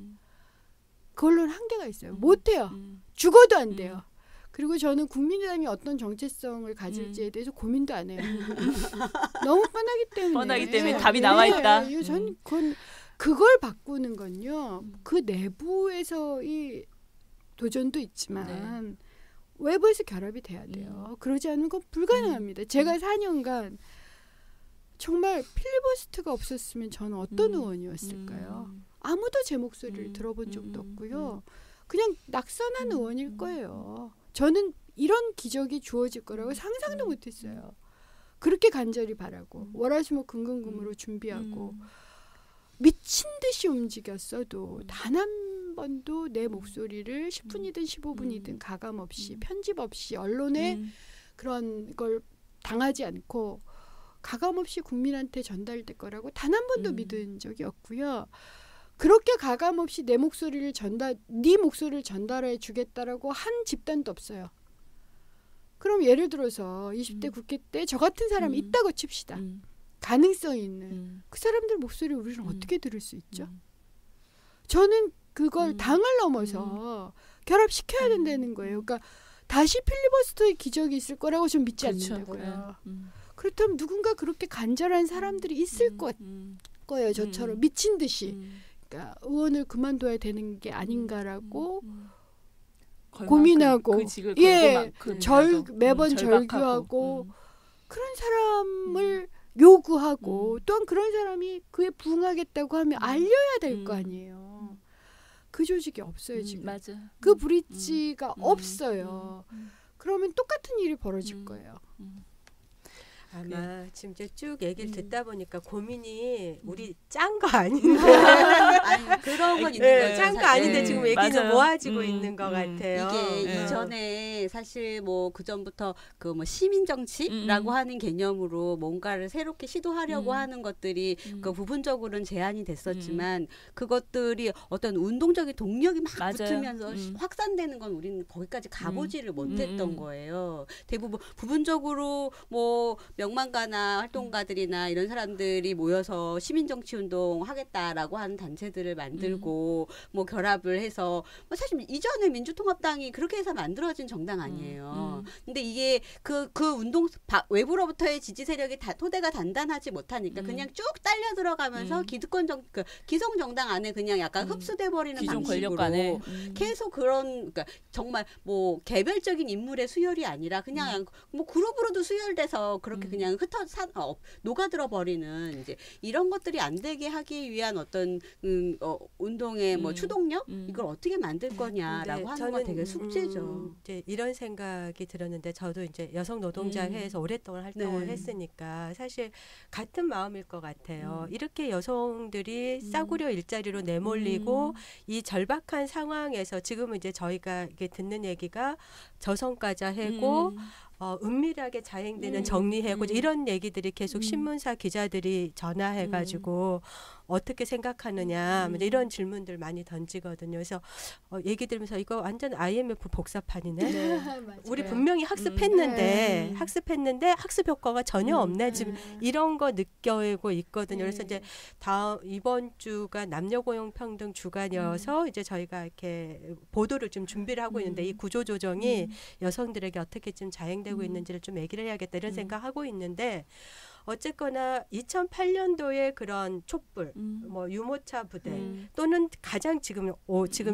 그걸로는 한계가 있어요. 못해요. 죽어도 안 돼요. 그리고 저는 국민의당이 어떤 정체성을 가질지에 대해서 고민도 안 해요. 너무 뻔하기 때문에 답이 나와 있다. 저는 그걸 바꾸는 건요. 그 내부에서의 도전도 있지만 외부에서 결합이 돼야 돼요. 그러지 않으면 그건 불가능합니다. 제가 4년간 정말 필리버스트가 없었으면 저는 어떤 의원이었을까요? 아무도 제 목소리를 들어본 적도 없고요. 그냥 낙선한 의원일 거예요. 저는 이런 기적이 주어질 거라고 상상도 못했어요. 그렇게 간절히 바라고 월화수목 금금금으로 준비하고 미친 듯이 움직였어도 단 한 번도 내 목소리를 10분이든 15분이든 가감 없이 편집 없이 언론에 그런 걸 당하지 않고 가감 없이 국민한테 전달될 거라고 단 한 번도 믿은 적이 없고요. 그렇게 가감 없이 네 목소리를 전달해 주겠다라고 한 집단도 없어요. 그럼 예를 들어서 20대 국회 때 저 같은 사람이 있다고 칩시다. 가능성이 있는 그 사람들 목소리 우리는 어떻게 들을 수 있죠? 저는 그걸 당을 넘어서 결합시켜야 된다는 거예요. 그러니까 다시 필리버스터의 기적이 있을 거라고 좀 믿지 않는다고요. 그렇다면 누군가 그렇게 간절한 사람들이 있을 거예요. 저처럼 미친 듯이. 그러니까 의원을 그만둬야 되는 게 아닌가라고 고민하고 매번 절규하고 그런 사람을 요구하고 또한 그런 사람이 그에 부응하겠다고 하면 알려야 될 거 아니에요. 그 조직이 없어요 지금. 맞아. 그 브릿지가 없어요. 그러면 똑같은 일이 벌어질 거예요. 아마 지금 이제 쭉 얘기를 음. 듣다 보니까 고민이 우리 짠 거 아닌데 아니, 그런 건 있는 네, 거죠. 짠 거 아닌데 네, 지금 얘기는 맞아요. 모아지고 있는 것 같아요. 이게 네. 이전에 사실 뭐 그 전부터 그 뭐 시민 정치라고 하는 개념으로 뭔가를 새롭게 시도하려고 하는 것들이 그 부분적으로는 제한이 됐었지만 그것들이 어떤 운동적인 동력이 막 맞아요. 붙으면서 확산되는 건 우리는 거기까지 가보지를 못했던 거예요. 대부분 부분적으로 뭐 명망가나 활동가들이나 이런 사람들이 모여서 시민 정치 운동 하겠다라고 하는 단체들을 만들고 뭐 결합을 해서 뭐 사실 이전에 민주통합당이 그렇게 해서 만들어진 정당 아니에요. 근데 이게 그 운동 외부로부터의 지지 세력이 토대가 단단하지 못하니까 그냥 쭉 딸려 들어가면서 기득권 그 기성 정당 안에 그냥 약간 흡수돼 버리는 기존 방식으로 권력 간에 계속 그러니까 정말 뭐 개별적인 인물의 수혈이 아니라 그냥 뭐 그룹으로도 수혈돼서 그렇게 그냥 녹아들어 버리는 이제 이런 것들이 안 되게 하기 위한 어떤 운동의 뭐 추동력 이걸 어떻게 만들 거냐라고 하는 건 되게 숙제죠. 이제 이런 생각이 들었는데 저도 이제 여성 노동자회에서 오랫동안 활동을 네. 했으니까 사실 같은 마음일 것 같아요. 이렇게 여성들이 싸구려 일자리로 내몰리고 이 절박한 상황에서 지금은 이제 저희가 이게 듣는 얘기가 저성과자 해고 은밀하게 자행되는 정리해고 이런 얘기들이 계속 신문사 기자들이 전화해가지고 어떻게 생각하느냐 이런 질문들 많이 던지거든요. 그래서 얘기 들으면서 이거 완전 IMF 복사판이네. 네. 우리 분명히 학습했는데 네. 학습 효과가 전혀 없네. 지금 이런 거 느끼고 있거든요. 그래서 이제 이번 주가 남녀고용평등 주간이어서 이제 저희가 이렇게 보도를 좀 준비를 하고 있는데 이 구조조정이 여성들에게 어떻게 좀 자행되고 있는지를 좀 얘기를 해야겠다 이런 생각하고 있는데 어쨌거나 2008년도에 그런 촛불, 뭐 유모차 부대 또는 가장 지금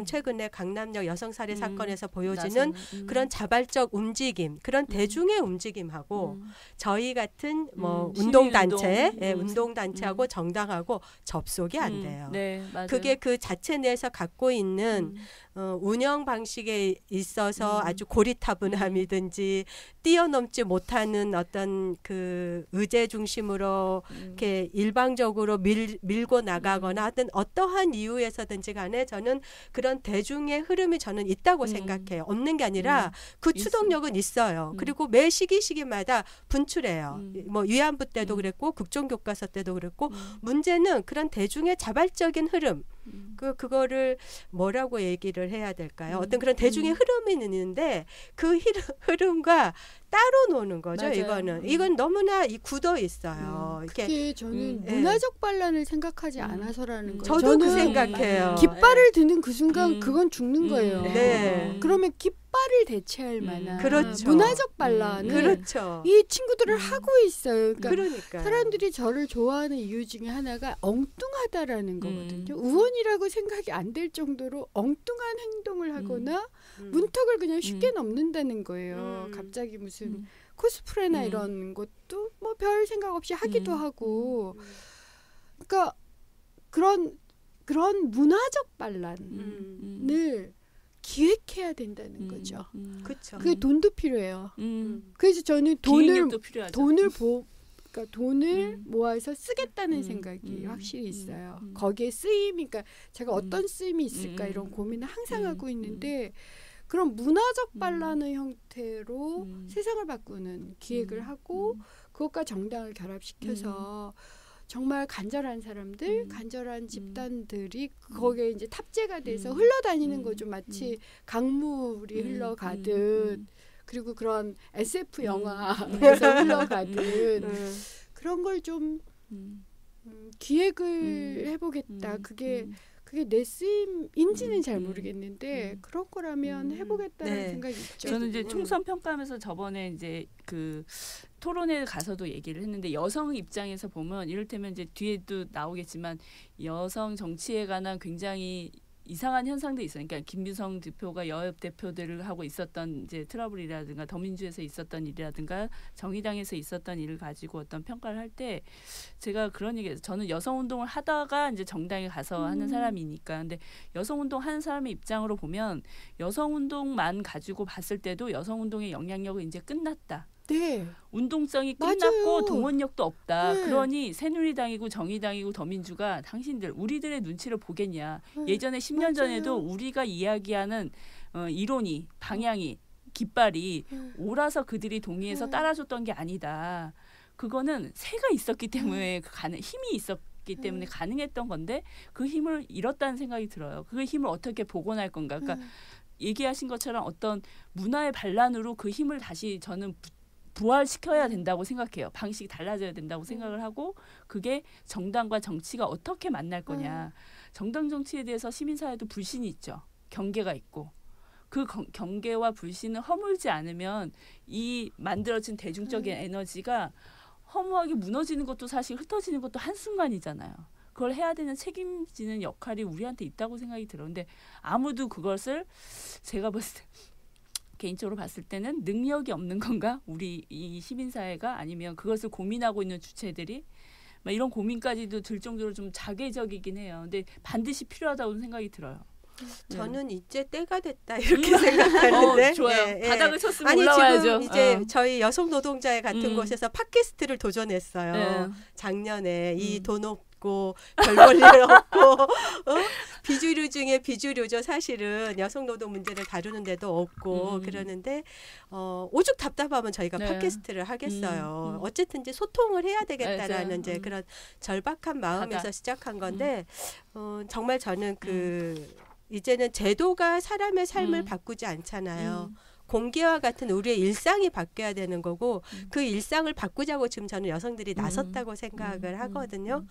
최근에 강남역 여성 살해 사건에서 보여지는 그런 자발적 움직임, 그런 대중의 움직임하고 저희 같은 뭐 운동단체, 운동단체하고 정당하고 접속이 안 돼요. 네, 맞아요. 그게 그 자체 내에서 갖고 있는 운영 방식에 있어서 아주 고리타분함이든지 뛰어넘지 못하는 어떤 그 의제 중심으로 이렇게 일방적으로 밀고 나가거나 하여튼 어떠한 이유에서든지 간에 저는 그런 대중의 흐름이 저는 있다고 생각해요. 없는 게 아니라 그 추동력은 있어요. 그리고 매 시기마다 분출해요. 뭐 위안부 때도 그랬고 국정교과서 때도 그랬고 문제는 그런 대중의 자발적인 흐름 그거를 뭐라고 얘기를 해야 될까요? 어떤 그런 대중의 흐름이 있는데 그 흐름과 따로 노는 거죠. 맞아요. 이건 너무나 굳어 있어요. 이렇게 그게 저는 문화적 반란을 생각하지 않아서라는 거예요. 저도 그 저는 생각해요. 깃발을 드는 그 순간 그건 죽는 거예요. 네. 그러면 깃발을 대체할 만한 그렇죠. 문화적 반란을 그렇죠. 이 친구들을 하고 있어요. 그러니까 사람들이 저를 좋아하는 이유 중에 하나가 엉뚱하다라는 거거든요. 우원이라고 생각이 안 될 정도로 엉뚱한 행동을 하거나 문턱을 그냥 쉽게 넘는다는 거예요. 갑자기 무슨 코스프레나 이런 것도 뭐 별 생각 없이 하기도 하고 그러니까 그런 문화적 반란을 기획해야 된다는 거죠. 그렇죠. 그게 돈도 필요해요. 그래서 저는 돈을 모아서 쓰겠다는 생각이 확실히 있어요. 거기에 쓰임이, 그러니까 제가 어떤 쓰임이 있을까 이런 고민을 항상 하고 있는데 그런 문화적 반란의 형태로 세상을 바꾸는 기획을 하고 그것과 정당을 결합시켜서 정말 간절한 사람들, 간절한 집단들이 거기에 이제 탑재가 돼서 흘러다니는 거죠. 마치 강물이 흘러가듯 그리고 그런 SF 영화에서 흘러가듯 그런 걸 좀 기획을 해보겠다. 그게 내 쓰임인지는 잘 모르겠는데 그런 거라면 해보겠다는 생각이 있죠. 저는 이제 총선 평가하면서 저번에 이제 그 토론회 가서도 얘기를 했는데 여성 입장에서 보면 이를테면 이제 뒤에도 나오겠지만 여성 정치에 관한 굉장히 이상한 현상도 있어요. 그러니까 김유성 대표가 여협 대표들을 하고 있었던 이제 트러블이라든가 더민주에서 있었던 일이라든가 정의당에서 있었던 일을 가지고 어떤 평가를 할 때 제가 그런 얘기해서 저는 여성 운동을 하다가 이제 정당에 가서 하는 사람이니까 근데 여성 운동 하는 사람의 입장으로 보면 여성 운동만 가지고 봤을 때도 여성 운동의 영향력은 이제 끝났다. 네. 운동성이 맞아요. 끝났고 동원력도 없다. 네. 그러니 새누리당이고 정의당이고 더민주가 당신들 우리들의 눈치를 보겠냐. 예전에 10년 맞아요. 전에도 우리가 이야기하는 이론이 방향이 깃발이 옳아서 그들이 동의해서 따라줬던 게 아니다. 그거는 새가 있었기 때문에 힘이 있었기 때문에 가능했던 건데 그 힘을 잃었다는 생각이 들어요. 그 힘을 어떻게 복원할 건가. 그러니까 얘기하신 것처럼 어떤 문화의 반란으로 그 힘을 다시 저는 부활시켜야 된다고 생각해요. 방식이 달라져야 된다고 생각을 하고 그게 정당과 정치가 어떻게 만날 거냐. 정당 정치에 대해서 시민사회도 불신이 있죠. 경계가 있고. 그 경계와 불신을 허물지 않으면 이 만들어진 대중적인 에너지가 허무하게 무너지는 것도 사실 흩어지는 것도 한순간이잖아요. 그걸 해야 되는 책임지는 역할이 우리한테 있다고 생각이 들어요. 근데 아무도 그것을 제가 봤을 때 개인적으로 봤을 때는 능력이 없는 건가? 우리 이 시민사회가 아니면 그것을 고민하고 있는 주체들이 막 이런 고민까지도 들 정도로 좀 자괴적이긴 해요. 근데 반드시 필요하다고 생각이 들어요. 저는 이제 때가 됐다 이렇게 생각하는데 좋아요. 예, 예. 바닥을 쳤으면 아니 올라와야죠. 지금 이제 저희 여성 노동자의 같은 곳에서 팟캐스트를 도전했어요. 예. 작년에 이 돈 없고 별 볼 일 없고 비주류 중에 비주류죠. 사실은 여성 노동 문제를 다루는 데도 없고 그러는데 오죽 답답하면 저희가 네. 팟캐스트를 하겠어요. 어쨌든 이제 소통을 해야 되겠다라는 맞아요. 이제 그런 절박한 마음에서 시작한 건데 정말 저는 이제는 제도가 사람의 삶을 바꾸지 않잖아요. 공기와 같은 우리의 일상이 바뀌어야 되는 거고 그 일상을 바꾸자고 지금 저는 여성들이 나섰다고 생각을 하거든요.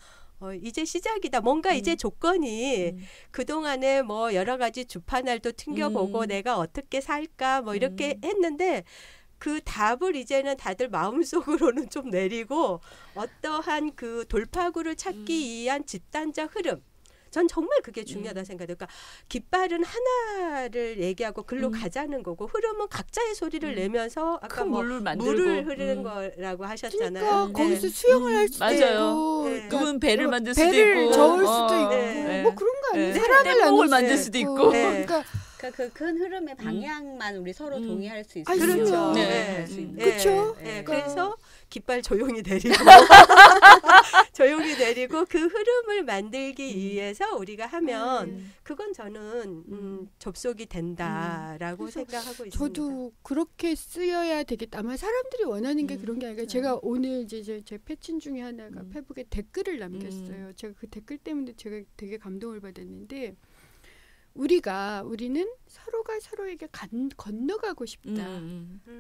이제 시작이다. 뭔가 이제 조건이 그동안에 뭐 여러 가지 주판알도 튕겨보고 내가 어떻게 살까 뭐 이렇게 했는데 그 답을 이제는 다들 마음속으로는 좀 내리고 어떠한 그 돌파구를 찾기 위한 집단적 흐름. 전 정말 그게 중요하다 생각해요. 그러니까 깃발은 하나를 얘기하고 글로 가자는 거고 흐름은 각자의 소리를 내면서 아까 큰 뭐 물을 만들고 물을 흐르는 거라고 하셨잖아요. 그러니까 거기서 수영을 할 수도 맞아요. 있고, 네. 누군 배를 만들 수도 배를 있고, 저을 수도 있고, 네. 뭐 그런 거 아니에요? 네. 사랑을 뗏목을 나눌 만들 수 수도 있고. 네. 그러니까 그러니까 그 큰 흐름의 방향만 우리 서로 동의할 수 아, 있으면 그렇죠. 네. 할 수 있는. 그쵸? 네. 그러니까. 그래서 깃발 조용히 내리고 조용히 내리고 그 흐름을 만들기 위해서 우리가 하면 그건 저는 접속이 된다라고 생각하고 있습니다. 저도 그렇게 쓰여야 되겠다. 아마 사람들이 원하는 게 그런 게 아니라 제가 오늘 이제 제 패친 중에 하나가 페북에 댓글을 남겼어요. 제가 그 댓글 때문에 제가 되게 감동을 받았는데 우리는 서로가 서로에게 건너가고 싶다.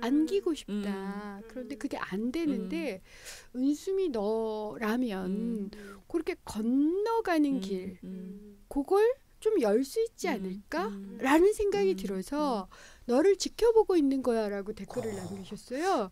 안기고 싶다. 그런데 그게 안 되는데 은수미 너라면 그렇게 건너가는 길 그걸 좀 열 수 있지 않을까라는 생각이 들어서 너를 지켜보고 있는 거야라고 댓글을 남기셨어요.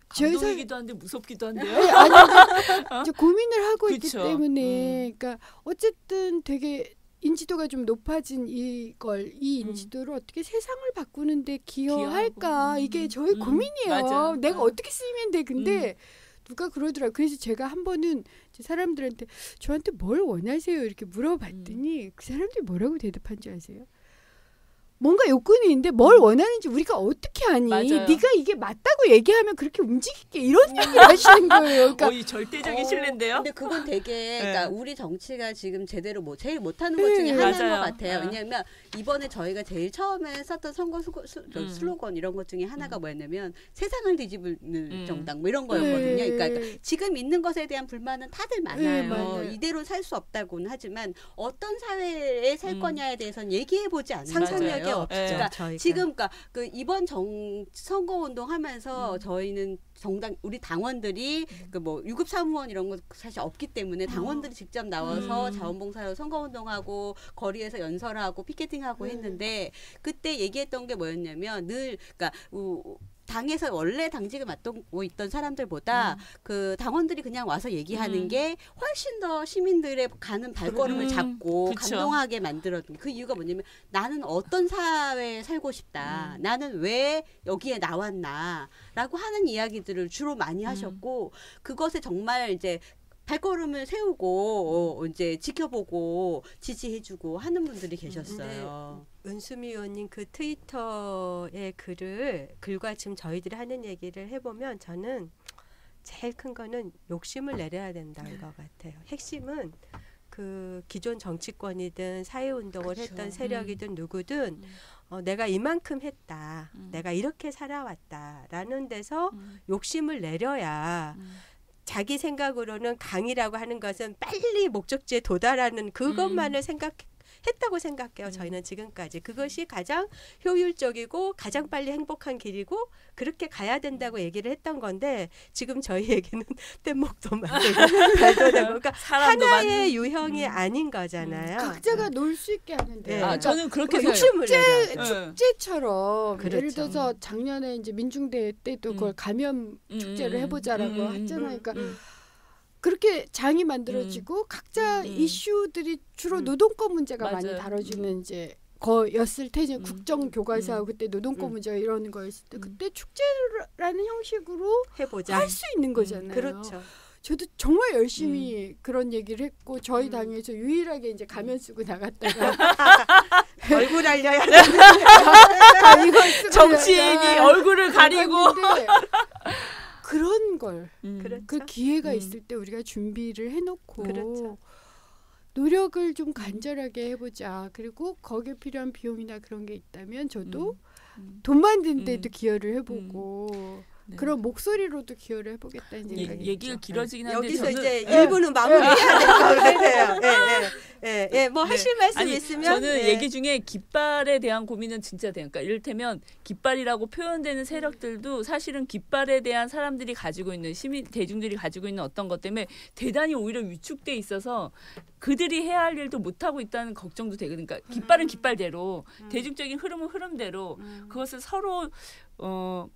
감동이기도 한데 무섭기도 한데요. 네, 아니, 이제 고민을 하고 있기 그쵸. 때문에 그러니까 어쨌든 되게 인지도가 좀 높아진 이 인지도를 어떻게 세상을 바꾸는데 기여할까 이게 저의 고민이에요. 맞아. 내가 어떻게 쓰면 돼. 근데 누가 그러더라고요. 그래서 제가 한 번은 사람들한테 저한테 뭘 원하세요? 이렇게 물어봤더니 그 사람들이 뭐라고 대답한 줄 아세요? 뭔가 요건이 있는데 뭘 원하는지 우리가 어떻게 아니? 맞아요. 네가 이게 맞다고 얘기하면 그렇게 움직일게 이런 얘기를 하시는 거예요. 그러니까 이 절대적인 신뢰인데요. 근데 그건 되게 네. 그러니까 우리 정치가 지금 제대로 제일 못하는 것 중에 하나인 맞아요. 것 같아요. 네. 왜냐하면 이번에 저희가 제일 처음에 썼던 선거 슬로건 이런 것 중에 하나가 뭐였냐면 세상을 뒤집는 정당 뭐 이런 거였거든요. 네. 그러니까 지금 있는 것에 대한 불만은 다들 많아요. 네, 맞아요. 이대로 살 수 없다고는 하지만 어떤 사회에 살 거냐에 대해서는 얘기해보지 않는 상상력이 거예요. 없죠. 그러니까 저희가. 지금 그러니까 그 이번 선거 운동 하면서 저희는 우리 당원들이 그 뭐 유급 사무원 이런 거 사실 없기 때문에 당원들이 직접 나와서 자원봉사로 선거 운동하고 거리에서 연설하고 피켓팅하고 했는데 그때 얘기했던 게 뭐였냐면 늘 그러니까 당에서 원래 당직을 맡고 있던 사람들보다 그 당원들이 그냥 와서 얘기하는 게 훨씬 더 시민들의 가는 발걸음을 잡고 그쵸. 감동하게 만들었던 그 이유가 뭐냐면 나는 어떤 사회에 살고 싶다. 나는 왜 여기에 나왔나 라고 하는 이야기들을 주로 많이 하셨고 그것에 정말 이제 발걸음을 세우고 이제 지켜보고 지지해주고 하는 분들이 계셨어요. 은수미 의원님 그 트위터의 글과 지금 저희들이 하는 얘기를 해보면 저는 제일 큰 거는 욕심을 내려야 된다는 것 같아요. 핵심은 그 기존 정치권이든 사회운동을 그렇죠. 했던 세력이든 누구든 내가 이만큼 했다. 내가 이렇게 살아왔다라는 데서 욕심을 내려야 자기 생각으로는 강이라고 하는 것은 빨리 목적지에 도달하는 그것만을 했다고 생각해요. 저희는 지금까지. 그것이 가장 효율적이고 가장 빨리 행복한 길이고 그렇게 가야 된다고 얘기를 했던 건데 지금 저희 얘기는 뗏목도 만들고 발도 되고 그러니까 하나의 유형이 아닌 거잖아요. 각자가 놀 수 있게 하는데. 네. 저는 그렇게 욕심을 축제처럼 그렇죠. 예를 들어서 작년에 이제 민중대회 때도 그걸 감염 축제를 해보자라고 했잖아요. 그러니까 그렇게 장이 만들어지고 각자 이슈들이 주로 노동권 문제가 맞아요. 많이 다뤄지는 이제 거였을 테죠. 국정교과서하고 그때 노동권 문제가 이러는 거였을 때 그때 축제라는 형식으로 해보자. 할 수 있는 거잖아요. 그렇죠. 저도 정말 열심히 그런 얘기를 했고 저희 당에서 유일하게 이제 가면 쓰고 나갔다가 얼굴 알려야 돼. 이걸 쓰고 정치인이 얼굴을 가리고 나갔는데 그런 걸 그렇죠. 그 기회가 있을 때 우리가 준비를 해놓고 그렇죠. 노력을 좀 간절하게 해보자. 그리고 거기에 필요한 비용이나 그런 게 있다면 저도 돈 만드는 데도 기여를 해보고 네. 그런 목소리로도 기여를 해보겠다는 생각이 얘기가 있죠. 길어지긴 한데 여기서 저는 이제 일부는 마무리해야 될 것 같아요. 뭐 하실 말씀 아니, 있으면 저는 얘기 중에 깃발에 대한 고민은 진짜 돼요. 그러니까 이를테면 깃발이라고 표현되는 세력들도 사실은 깃발에 대한 사람들이 가지고 있는 시민 대중들이 가지고 있는 어떤 것 때문에 대단히 오히려 위축돼 있어서 그들이 해야 할 일도 못 하고 있다는 걱정도 되거든요. 그러니까 깃발은 깃발대로 대중적인 흐름은 흐름대로 그것을 서로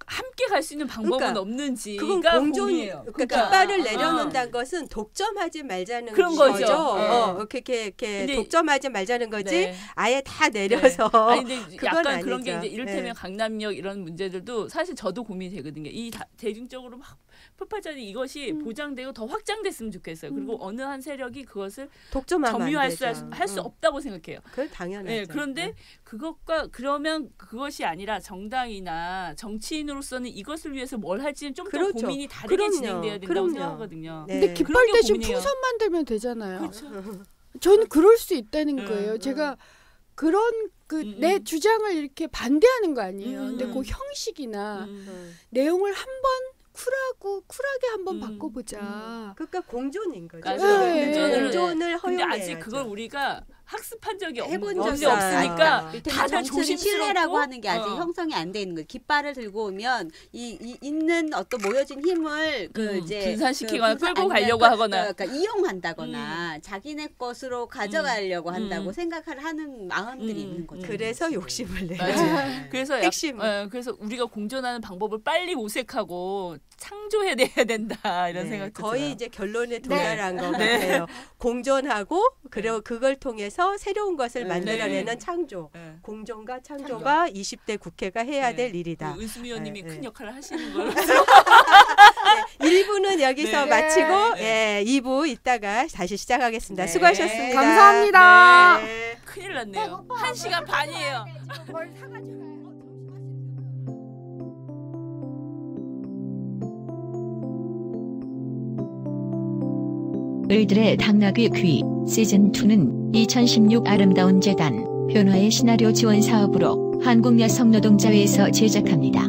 함께 갈 수 있는 방법은 그러니까 없는지가 그건 공존, 고민이에요. 그러니까 깃발을 내려놓는다는 것은 독점하지 말자는 그런 거죠. 이렇게 독점하지 말자는 거지. 네. 아예 다 내려서. 네. 아니 근데 그건 약간 아니죠. 그런 게 이제 이를테면 네. 강남역 이런 문제들도 사실 저도 고민이 되거든요. 이 대중적으로 막 폭발적인 이것이 보장되고 더 확장됐으면 좋겠어요. 그리고 어느 한 세력이 그것을 독점하면 점유할 안 되죠. 할 수 없다고 생각해요. 그건 당연하죠. 네, 그런데 그러면 그것이 아니라 정당이나 정치인으로서는 이것을 위해서 뭘 할지는 좀 더 그렇죠. 고민이 다르게 그럼요. 진행돼야 된다고 그럼요. 생각하거든요. 네. 근데 깃발 그런 게 대신 고민이에요. 풍선 만들면 되잖아요. 그렇죠. 저는 그럴 수 있다는 거예요. 제가 그런 내 주장을 이렇게 반대하는 거 아니에요. 근데 그 형식이나 내용을 한번 쿨하게 한번 바꿔보자. 그러니까 공존인 거죠. 맞아요. 네. 공존을 근데 허용해야죠. 아직 그걸 우리가 학습한 적이 해본 없는 적이 없으니까 없어요. 다들 정치는 조심스럽고 신뢰라고 하는 게 아직 형성이 안 돼 있는 거예요. 깃발을 들고 오면 이 있는 어떤 모여진 힘을 이제 분산시키거나 끌고 아니면 가려고 하거나 그러니까 이용한다거나 자기네 것으로 가져가려고 한다고 생각을 하는 마음들이 있는 거죠. 그래서 욕심을 내. 맞아요. 그래서 핵심. 그래서 우리가 공존하는 방법을 빨리 모색하고 창조해내야 된다 이런 생각도 거의 들어요. 이제 결론에 도달한 것 같아요. 공존하고 그리고 그걸 통해서 새로운 것을 만들어내는 창조. 네. 공존과 창조가 20대 국회가 해야 될 일이다. 그 은수미 의원님이 네, 큰 네. 역할을 하시는 걸로. 1부는 여기서 네. 마치고 네. 2부 있다가 다시 시작하겠습니다. 네. 수고하셨습니다. 감사합니다. 네. 큰일 났네요. 1시간 반이에요. 을들의 당나귀 귀 시즌2는 2016 아름다운 재단 변화의 시나리오 지원 사업으로 한국여성노동자회에서 제작합니다.